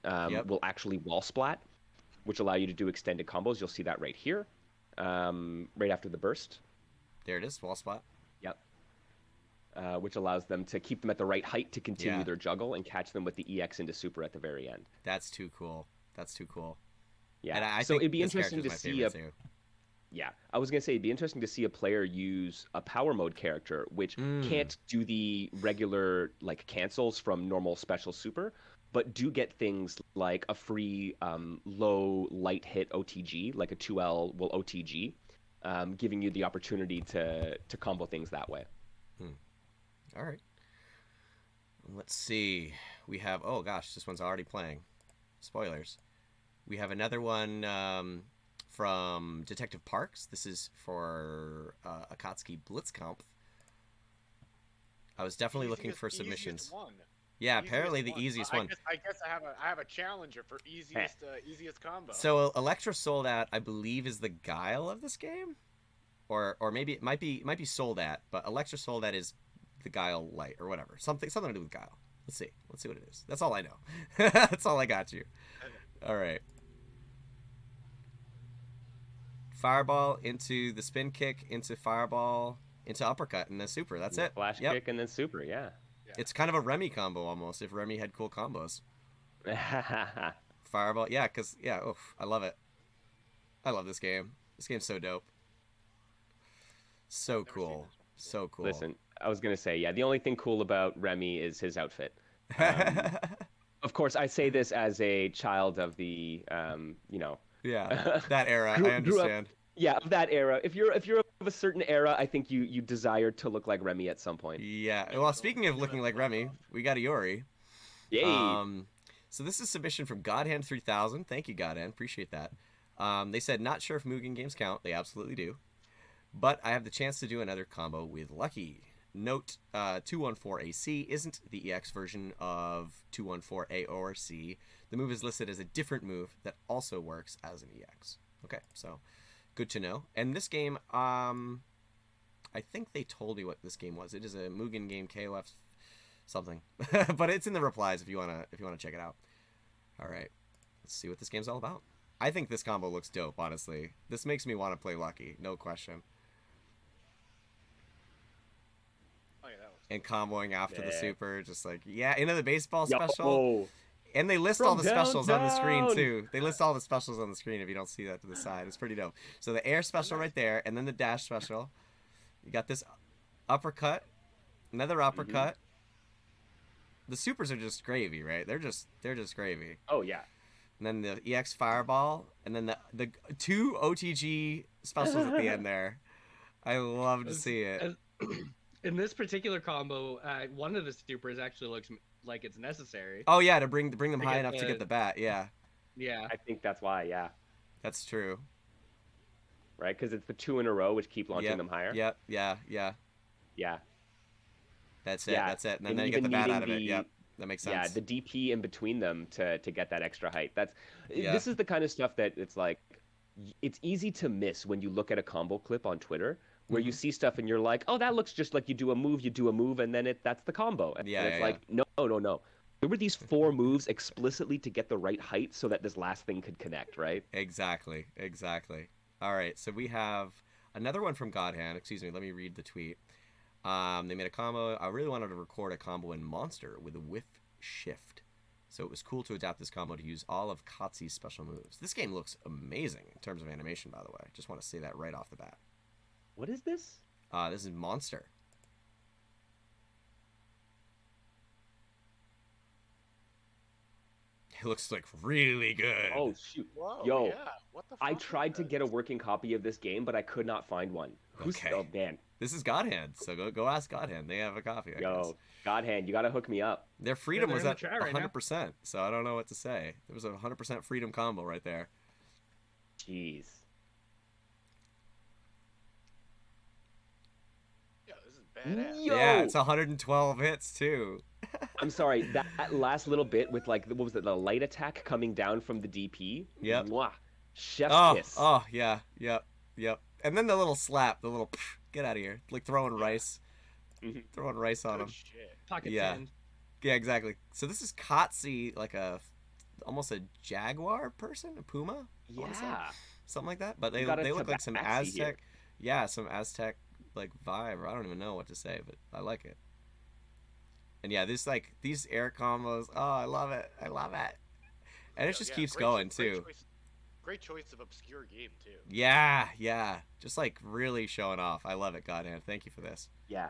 will actually wall splat, which allow you to do extended combos. You'll see that right here, right after the burst. There it is, wall splat. Yep. Which allows them to keep them at the right height to continue their juggle and catch them with the EX into super at the very end. That's too cool. That's too cool. Yeah. And I so think it'd be interesting to see Yeah, I was gonna say it'd be interesting to see a player use a power mode character, which can't do the regular like cancels from normal special super, but do get things like a free low light hit OTG, like a 2L will OTG. Giving you the opportunity to combo things that way. All right. Let's see. We have... Oh, gosh, this one's already playing. Spoilers. We have another one from Detective Parks. This is for Akatsuki Blitzkampf. I was definitely looking for submissions. Yeah, apparently the easiest one. I guess I have a challenger for easiest combo. So Electra Soldat, I believe, is the Guile of this game, or maybe it might be Soldat, but Electra Soldat is the Guile Light or whatever. Something to do with Guile. Let's see what it is. That's all I know. That's all I got you. All right. Fireball into the spin kick into fireball into uppercut and then super. That's it. Flash kick and then super. Yeah. It's kind of a Remy combo almost, if Remy had cool combos. Fireball, yeah, because, I love it. I love this game. This game's so dope. So cool. So cool. Listen, I was going to say, the only thing cool about Remy is his outfit. Of course, I say this as a child of the, Yeah, that era, I understand. Yeah, of that era. If you're of a certain era, I think you desire to look like Remy at some point. Yeah. Well, speaking of looking like Remy, we got a Yori. Yay. So this is submission from Godhand 3000. Thank you, Godhand. Appreciate that. They said, not sure if Mugen games count. They absolutely do. But I have the chance to do another combo with Lucky. note 214AC isn't the EX version of 214A or C. The move is listed as a different move that also works as an EX. Okay, so good to know. And this game, I think they told me what this game was. It is a Mugen game, KOF something, but it's in the replies if you wanna check it out. All right, let's see what this game's all about. I think this combo looks dope, honestly. This makes me want to play Lucky, no question. Oh, yeah, that was... And comboing after the super, just like, yeah, into the baseball Yo. special. And they list all the specials on the screen, downtown. too. They list all the specials on the screen if you don't see that to the side. It's pretty dope. So the air special right there, and then the dash special. You got this uppercut, another uppercut. The supers are just gravy, right? They're just gravy. Oh, yeah. And then the EX Fireball, and then the 2 OTG specials at the end there. I love to see it. In this particular combo, one of the supers actually looks like it's necessary. Oh yeah, to bring them high enough to get the bat. Yeah. Yeah. I think that's why. Yeah. That's true. Right, because it's the 2 in a row which keep launching them higher. Yep. Yeah. Yeah. That's it. Yeah. That's it. And then you get the bat out of it. Yep. That makes sense. Yeah, the DP in between them to get that extra height. Yeah. This is the kind of stuff that it's like, it's easy to miss when you look at a combo clip on Twitter where you see stuff and you're like, oh, that looks just like you do a move, and then that's the combo. And it's like, no. There were these 4 moves explicitly to get the right height so that this last thing could connect, right? Exactly. All right, so we have another one from Godhand. Excuse me, let me read the tweet. They made a combo. I really wanted to record a combo in Monster with a whiff shift. So it was cool to adapt this combo to use all of Katsu's special moves. This game looks amazing in terms of animation, by the way. Just want to say that right off the bat. What is this? This is Monster. It looks like really good. Oh, shoot. Whoa, Yo, yeah. What the fuck I tried to get a working copy of this game, but I could not find one. Okay. Oh, man. This is Godhand, so go ask Godhand. They have a copy, I guess. Godhand, you got to hook me up. Their freedom was they're in at the chat right 100%, so I don't know what to say. There was a 100% freedom combo right there. Jeez. Yeah, this is badass. Yo! Yeah, it's 112 hits, too. I'm sorry, that last little bit with, like, what was it, the light attack coming down from the DP? Yep. Mwah. Chef's kiss. Oh, yeah, yep. And then the little slap, the little, get out of here. Like throwing rice. Throwing rice on him. Shit. Pocket sand. Yeah, exactly. So this is Katsu, like almost a jaguar person, a puma? I wanna say. Yeah. Something like that. But they got a look like some tabaxi Aztec. here. Yeah, some Aztec like vibe. Or I don't even know what to say, but I like it. And yeah, these air combos. Oh, I love it. And it just keeps going too. Great choice of obscure game too. Yeah. Just like really showing off. I love it, Godhand. Thank you for this. Yeah.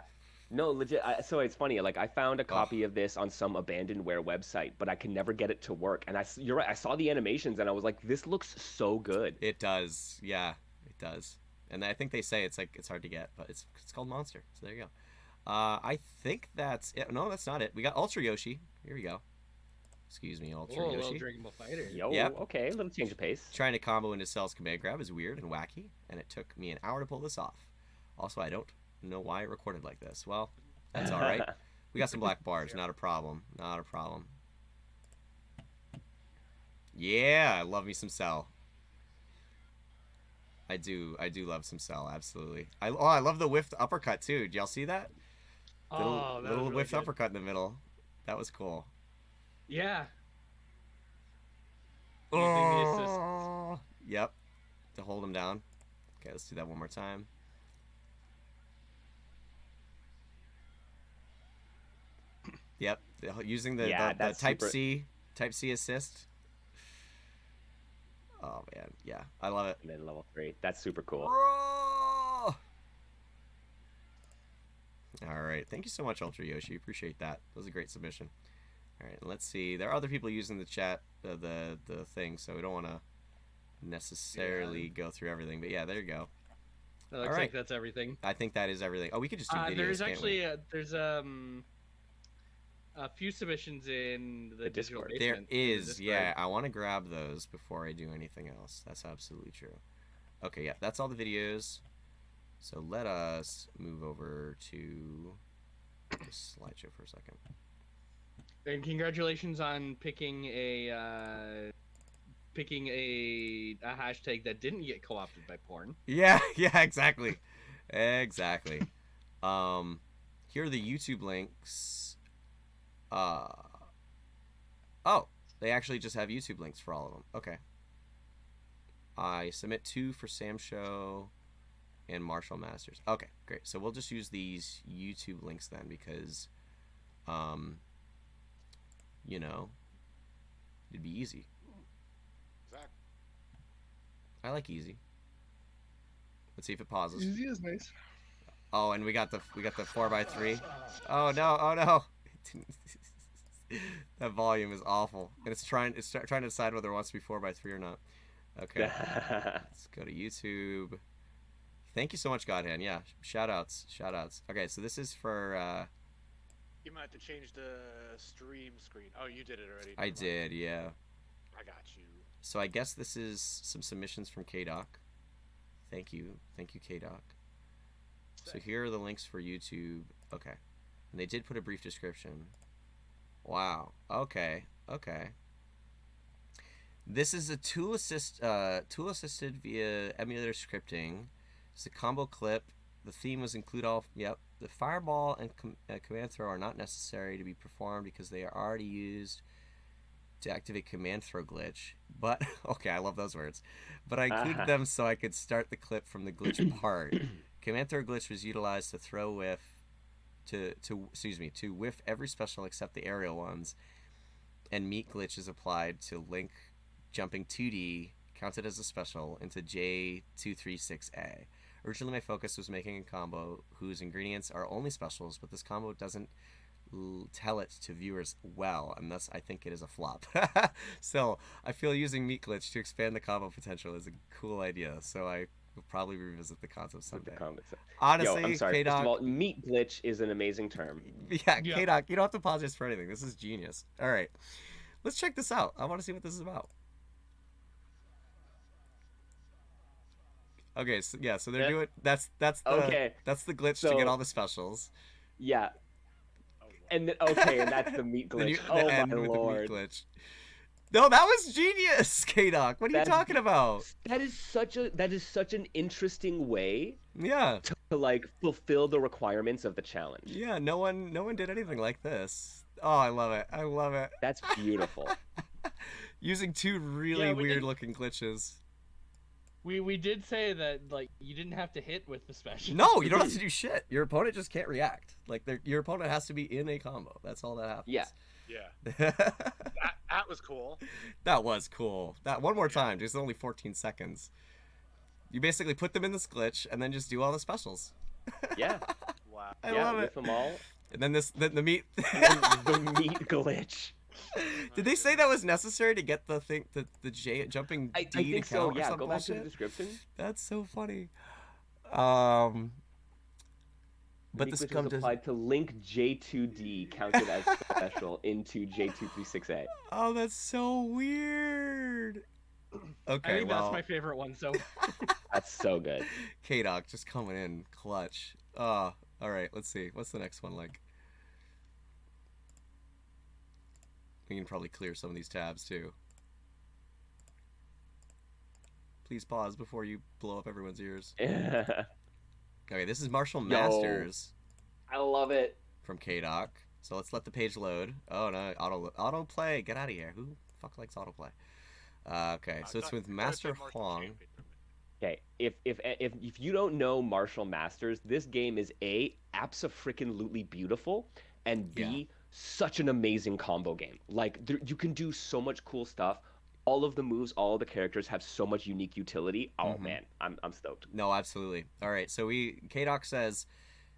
No, legit. So it's funny. Like, I found a copy of this on some abandonware website, but I can never get it to work. And you're right. I saw the animations and I was like, this looks so good. It does. Yeah, it does. And I think they say it's hard to get, but it's called Monster. So there you go. I think that's it. No, that's not it. We got Ultra Yoshi. Here we go. Excuse me, Ultra Yoshi. Little Dragon Ball Fighter. Yo, Yep. Okay, a little change of pace. Trying to combo into Cell's command grab is weird and wacky, and it took me an hour to pull this off. Also, I don't know why it recorded like this. Well, that's all right. We got some black bars. Not a problem. Yeah, I love me some Cell. I do love some Cell, absolutely. I love the whiffed uppercut too. Did y'all see that? Oh, that little was really whiffed good. uppercut in the middle. That was cool. Yeah. Oh, yep. To hold him down. Okay, let's do that one more time. Yep. Using the Type C assist. Oh man, yeah, I love it. And then level 3. That's super cool. All right, thank you so much, Ultra Yoshi. Appreciate that. That was a great submission. All right, let's see. There are other people using the chat, the thing, so we don't want to necessarily go through everything. But yeah, there you go. It looks like that's everything. I think that is everything. Oh, we could just do videos. There's can't actually we? there's a few submissions in the digital Discord. There basement. is, yeah. I want to grab those before I do anything else. That's absolutely true. Okay, yeah, that's all the videos. So let us move over to Just slideshow for a second. And congratulations on picking a hashtag that didn't get co-opted by porn. Yeah, exactly. Exactly. Here are the YouTube links. Oh, they actually just have YouTube links for all of them. Okay. I submit 2 for Sam Show and Marshall Masters. Okay, great. So we'll just use these YouTube links then because, you know, it'd be easy. Exactly. I like easy. Let's see if it pauses. Easy is nice. Oh, and we got the 4x3. Oh no. That volume is awful, and it's trying to decide whether it wants to be 4x3 or not. Okay, let's go to YouTube. Thank you so much, Godhand. Yeah, shout outs. Okay, so this is for. You might have to change the stream screen. Oh, you did it already. I did, yeah. I got you. So I guess this is some submissions from KDoc. Thank you, KDoc. So here are the links for YouTube. Okay, and they did put a brief description. Wow. Okay. This is a tool assisted via emulator scripting. It's a combo clip. The theme was include all. Yep. The fireball and command throw are not necessary to be performed because they are already used to activate command throw glitch. But okay, I love those words. But I included them so I could start the clip from the glitch part. Command throw glitch was utilized to throw whiff. To whiff every special except the aerial ones, and meat glitch is applied to link jumping 2D, counted as a special, into J236A. Originally my focus was making a combo whose ingredients are only specials, but this combo doesn't tell it to viewers well, and thus I think it is a flop. So I feel using meat glitch to expand the combo potential is a cool idea, so I will probably revisit the concept someday. Honestly, I'm sorry. K-Doc, First of all, meat glitch is an amazing term. Yeah, K-Doc, you don't have to apologize for anything. This is genius. All right, let's check this out. I want to see what this is about. Okay, so yeah, so they're doing that's the glitch to get all the specials. Yeah. And then, and that's the meat glitch. My lord. The meat glitch. No, that was genius, K-Doc. What are you talking about? That is such an interesting way. Yeah. To like fulfill the requirements of the challenge. Yeah, no one did anything like this. Oh, I love it. That's beautiful. Using 2 really weird looking glitches. We did say that like you didn't have to hit with the special. No, you don't have to do shit. Your opponent just can't react. Like your opponent has to be in a combo. That's all that happens. Yeah. That was cool. That was cool. That one more time. Just only 14 seconds. You basically put them in this glitch and then just do all the specials. Yeah. Wow. I love it. Them all. And then the meat. The meat glitch. Did they say that was necessary to get the thing, the J jumping D I think to count? So. Yeah. Go back to the description. That's so funny. But this comes applied to link J2D counted as special into J236A. Oh, that's so weird. Okay, I think that's my favorite one. So that's so good. K-Doc just coming in clutch. All right, let's see. What's the next one like? We can probably clear some of these tabs too. Please pause before you blow up everyone's ears. Okay, this is Marshall Masters. I love it. From K-Doc. So let's let the page load. Oh no, autoplay. Get out of here. Who the fuck likes autoplay? Okay, so it's with Master Huang. Okay, if you don't know Marshall Masters, this game is A, abso-freaking-lutely beautiful, and B, such an amazing combo game. Like you can do so much cool stuff. All of the moves, all of the characters have so much unique utility. Oh man, I'm stoked. No, absolutely. All right, so K-Doc says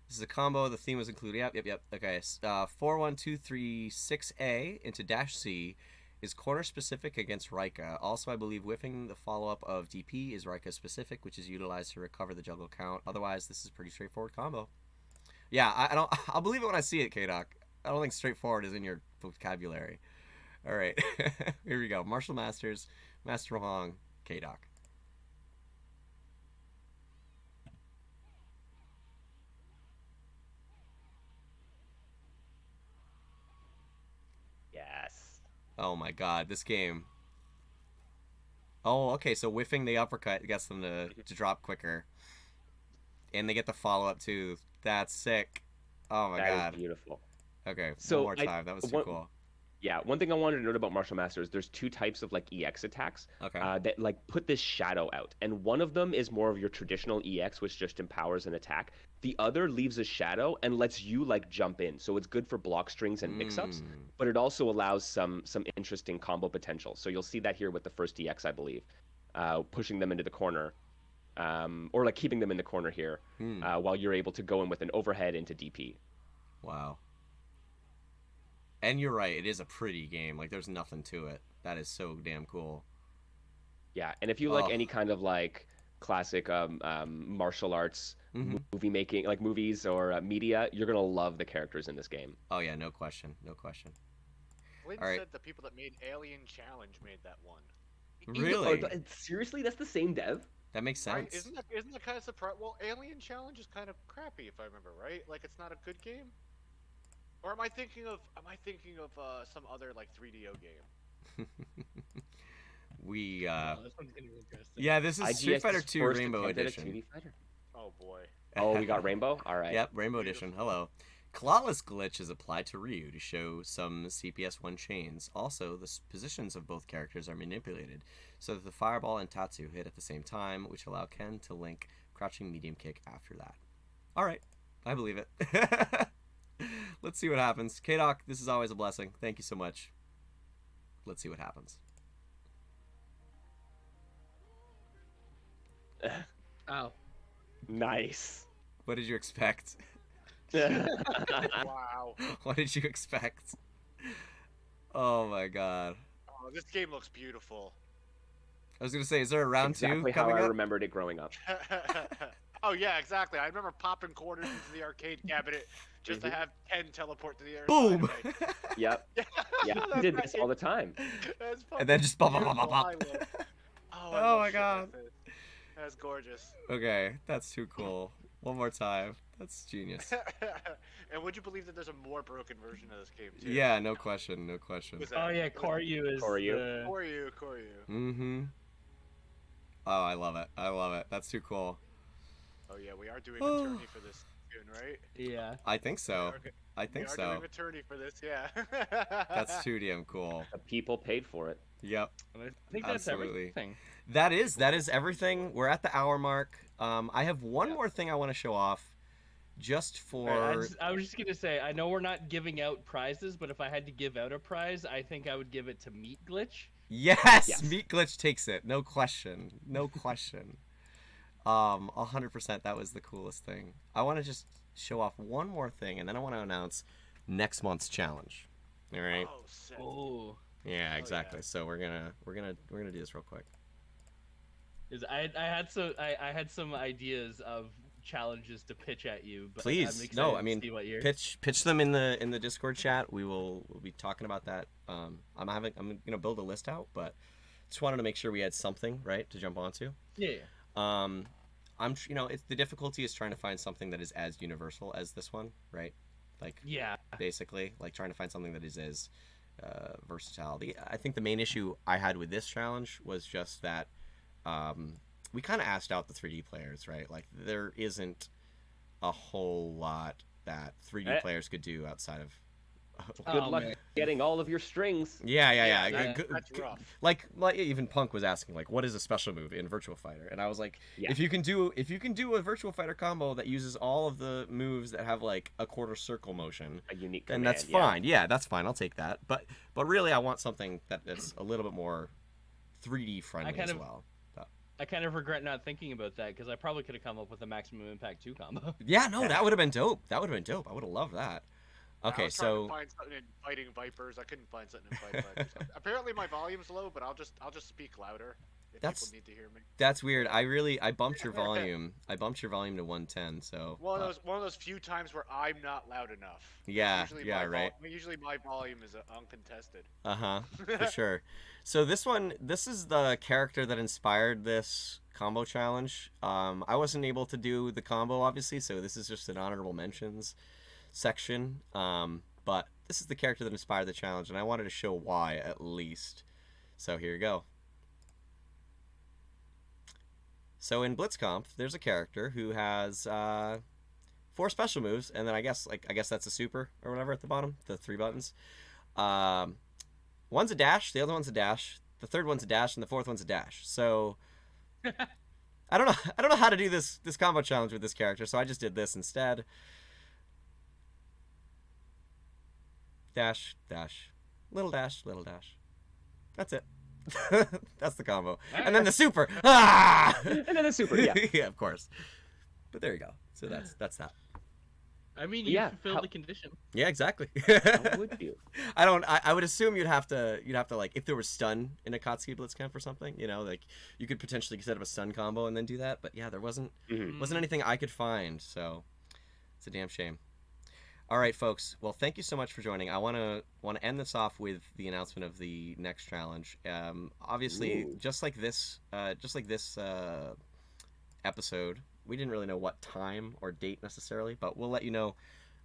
this is a combo. The theme was included. Yep. Okay, 4-1-2-3-6A into -C is corner specific against Rika. Also, I believe whiffing the follow-up of DP is Rika specific, which is utilized to recover the juggle count. Otherwise, this is a pretty straightforward combo. Yeah, I'll believe it when I see it, K-Doc. I don't think straightforward is in your vocabulary. All right, here we go. Marshall Masters, Master Hong, K-Doc. Oh my god, this game. Oh, okay, so whiffing the uppercut gets them to drop quicker. And they get the follow-up, too. That's sick. Oh my god. That is beautiful. Okay, So one more time. That was too cool. Yeah, one thing I wanted to note about Martial Master is there's two types of like EX attacks Okay. that like put this shadow out, and one of them is more of your traditional EX, which just empowers an attack. The other leaves a shadow and lets you like jump in, so it's good for block strings and mix-ups, but it also allows some interesting combo potential. So you'll see that here with the first EX, I believe, pushing them into the corner, or like keeping them in the corner here, while you're able to go in with an overhead into DP. Wow. And you're right, it is a pretty game. Like, there's nothing to it. That is so damn cool. Yeah, and if you like any kind of like classic martial arts movie making, like movies or media, you're gonna love the characters in this game. Oh yeah, no question, no question. Lynn All right. said the people that made Alien Challenge made that one. Really? Seriously, that's the same dev? That makes sense. Right? Isn't that kind of surprising? Well, Alien Challenge is kind of crappy if I remember right. Like it's not a good game. Or am I thinking of some other like 3DO game? We Oh, this one's gonna be interesting. yeah, this is Street Fighter 2 first Rainbow attempt at a Edition. 2D fighter? Oh boy. Oh, we got Rainbow? All right. Yep, Rainbow Edition. Hello. Clawless glitch is applied to Ryu to show some CPS-1 chains. Also, the positions of both characters are manipulated so that the fireball and Tatsu hit at the same time, which allow Ken to link crouching medium kick after that. All right, I believe it. Let's see what happens. K-Doc, this is always a blessing. Thank you so much. Let's see what happens. Oh. Nice. What did you expect? Wow. What did you expect? Oh my god. Oh, this game looks beautiful. I was gonna say, is there a round Exactly two how coming I up? remembered it growing up. Oh yeah, exactly. I remember popping quarters into the arcade cabinet just to have Ken teleport to the other Boom! side of me. Yep. Yeah, I did this all the time. That's And then just bop, bop, beautiful. bop, I bop. love- Oh, Oh I love my shit God. like this. That's gorgeous. Okay, that's too cool. One more time. That's genius. And would you believe that there's a more broken version of this game too? Yeah, no question, no question. Who's Oh that? yeah, Koryu is Koryu. the... Koryu. Mm-hmm. Oh, I love it. I love it. That's too cool. Oh yeah, we are doing attorney for this soon, right? Yeah. I think so. Okay. I think we are so. doing attorney for this, yeah. That's too damn cool. The people paid for it. Yep. I think that's Absolutely. everything. That is everything. We're at the hour mark. I have one more thing I want to show off, just for. I was just gonna say, I know we're not giving out prizes, but if I had to give out a prize, I think I would give it to Meat Glitch. Yes, Meat Glitch takes it. No question. No question. 100%. That was the coolest thing. I want to just show off one more thing, and then I want to announce next month's challenge. All right. Oh, sick. Oh. Yeah, yeah. exactly. So we're gonna do this real quick. I had some ideas of challenges to pitch at you, but I'm Please, excited no. I to mean, see what you're... pitch them in the Discord chat. We'll be talking about that. I'm gonna build a list out, but just wanted to make sure we had something right to jump onto. Yeah. It's the difficulty is trying to find something that is as universal as this one, right? Like, Yeah. basically, like trying to find something that is as versatile. I think the main issue I had with this challenge was just that we kind of asked out the 3D players, right? Like, there isn't a whole lot that 3D players could do outside of. Good Oh, luck man. getting all of your strings. Yeah. That's rough. Like even Punk was asking, like, what is a special move in Virtua Fighter? And I was like, Yeah. if you can do a Virtua Fighter combo that uses all of the moves that have like a quarter circle motion, A unique then command, that's fine. Yeah, that's fine. I'll take that. But really, I want something that's a little bit more 3D friendly as well. I kind of regret not thinking about that because I probably could have come up with a Maximum Impact 2 combo. Yeah, no, that would have been dope. I would have loved that. I Okay, was trying so to find something in Fighting Vipers. I couldn't find something in Fighting Vipers. Apparently my volume's low, but I'll just speak louder if That's- people need to hear me. that's weird. I bumped your volume. I bumped your volume to 110. So One of those few times where I'm not loud enough. yeah, right. Usually my volume is uncontested. For sure. So this is the character that inspired this combo challenge. I wasn't able to do the combo, obviously, so this is just an honorable mentions section. But this is the character that inspired the challenge, and I wanted to show why at least. So here you go. So in Blitzcomp, there's a character who has 4 special moves, and then I guess that's a super or whatever at the bottom, the 3 buttons. One's a dash, the other one's a dash, the third one's a dash, and the fourth one's a dash. So I don't know how to do this combo challenge with this character, so I just did this instead. Dash, dash, little dash, little dash. That's it. That's the combo. And then the super. Ah! And then the super, yeah. Yeah, of course. But there you go. So that's that. I mean, you fulfilled the condition. Yeah, exactly. How would you? I would assume you'd have to like, if there was stun in a Akatsuki Blitzcamp or something, like you could potentially set up a stun combo and then do that. But yeah, there wasn't anything I could find, so it's a damn shame. All right, folks. Well, thank you so much for joining. I want to end this off with the announcement of the next challenge. Obviously, just like this episode, we didn't really know what time or date necessarily, but we'll let you know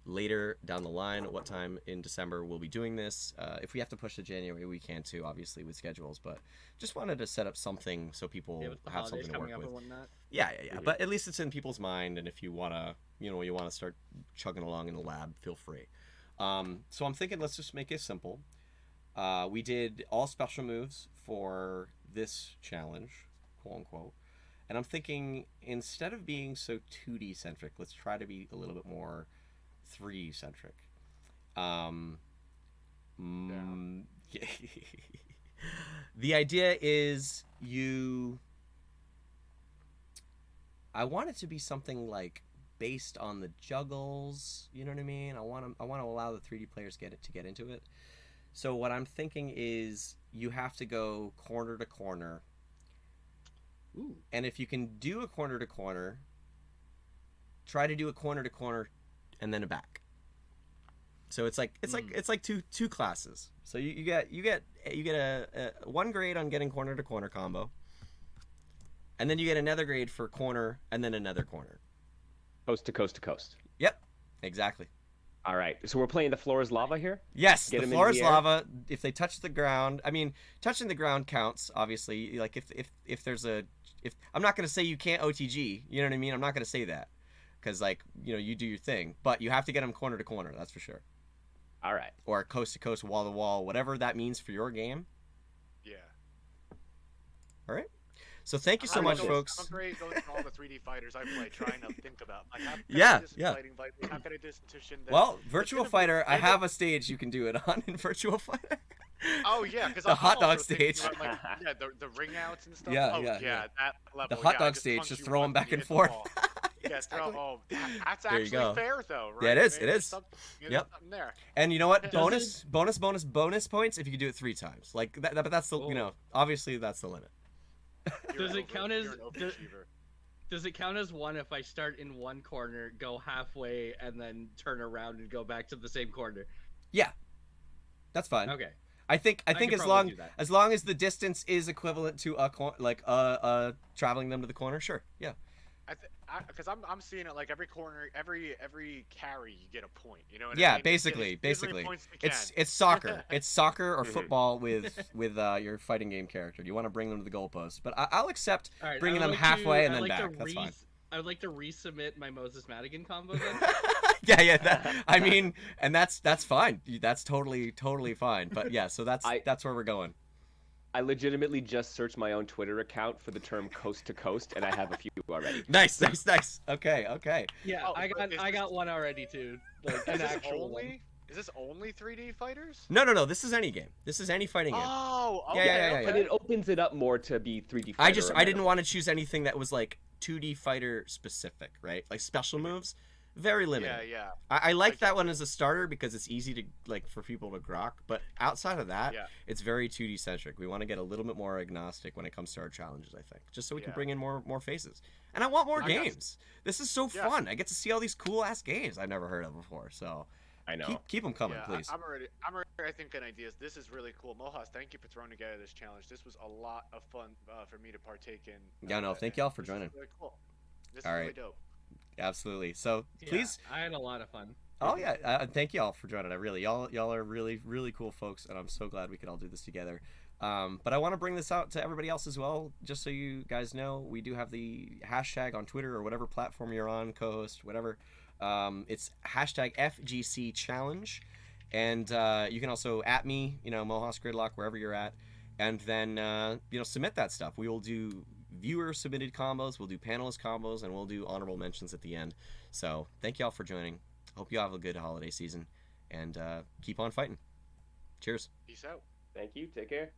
later down the line what time in December we'll be doing this. If we have to push to January, we can too, obviously with schedules. But just wanted to set up something so people have something to work with. Yeah. But at least it's in people's mind, and if you wanna, you wanna start chugging along in the lab, feel free. So I'm thinking let's just make it simple. We did all special moves for this challenge, quote unquote. And I'm thinking, instead of being so 2D centric, let's try to be a little bit more 3D centric. The idea is I want it to be something like based on the juggles. You know what I mean? I want to allow the 3D players to get into it. So what I'm thinking is you have to go corner to corner. Ooh. And if you can do a corner to corner, try to do a corner to corner and then a back. So it's like two classes. So you get a 1 grade on getting corner to corner combo. And then you get another grade for corner and then another corner. Coast to coast to coast. Yep. Exactly. All right, so we're playing the floor is lava here? Yes, the floor is lava. If they touch the ground, I mean, touching the ground counts, obviously. Like, if there's I'm not going to say you can't OTG, you know what I mean? I'm not going to say that. Because, like, you do your thing. But you have to get them corner to corner, that's for sure. All right. Or coast to coast, wall to wall, whatever that means for your game. Yeah. All right. So thank you so much, folks. I'm great going through all the 3D fighters I play, trying to think about. Like, how can I disintuition them? Well, Virtual Fighter, I have a stage you can do it on in Virtual Fighter. Oh yeah, because the hot dog stage. About, like, the ring outs and stuff. Yeah, that level. The hot dog stage, just throw them back and forth. Yeah, exactly. That's actually fair though, right? Yeah, it is. It is. Yep. There. And you know what? Bonus points if you can do it 3 times. Like that, but that's the obviously that's the limit. Does it count as 1 if I start in one corner, go halfway, and then turn around and go back to the same corner? Yeah, that's fine. Okay. I think as long as the distance is equivalent to traveling them to the corner, sure. Yeah. Because I'm seeing it like every corner, every carry you get a point. You know what I mean? Basically. It's soccer. It's soccer or football with your fighting game character. You want to bring them to the goalpost, but I'll accept bringing them halfway and then back. That's fine. I would like to resubmit my Moses Madigan combo then. yeah. I mean, and that's fine. That's totally fine. But yeah, so that's where we're going. I legitimately just searched my own Twitter account for the term coast to coast, and I have a few already. Nice. Okay. Yeah, I got one already too. Like an actual one. Is this only 3D fighters? No. This is any game. This is any fighting game. Oh, okay. Yeah. But it opens it up more to be 3D fighter. I didn't want to choose anything that was like 2D fighter specific, right? Like special moves. Very limited. Yeah. I like that one as a starter because it's easy to for people to grok. But outside of that, it's very 2D centric. We want to get a little bit more agnostic when it comes to our challenges. I think just so we can bring in more faces. And I want more games. This is so fun. I get to see all these cool ass games I've never heard of before. So I know. Keep them coming, please. I'm already thinking ideas. This is really cool. Mohas, thank you for throwing together this challenge. This was a lot of fun for me to partake in. Thank y'all for joining. Really cool. This all is right. really dope. Absolutely. So please, I had a lot of fun. Oh yeah, thank y'all for joining. I really y'all are really cool folks, and I'm so glad we could all do this together. But I want to bring this out to everybody else as well, just so you guys know. We do have the hashtag on Twitter or whatever platform you're on, co-host, whatever. It's hashtag FGC Challenge, and you can also at me, Mohas Gridlock, wherever you're at, and then submit that stuff. We will do viewer submitted combos, we'll do panelist combos, and we'll do honorable mentions at the end. So thank y'all for joining. Hope you have a good holiday season, and keep on fighting. Cheers. Peace out. Thank you. Take care.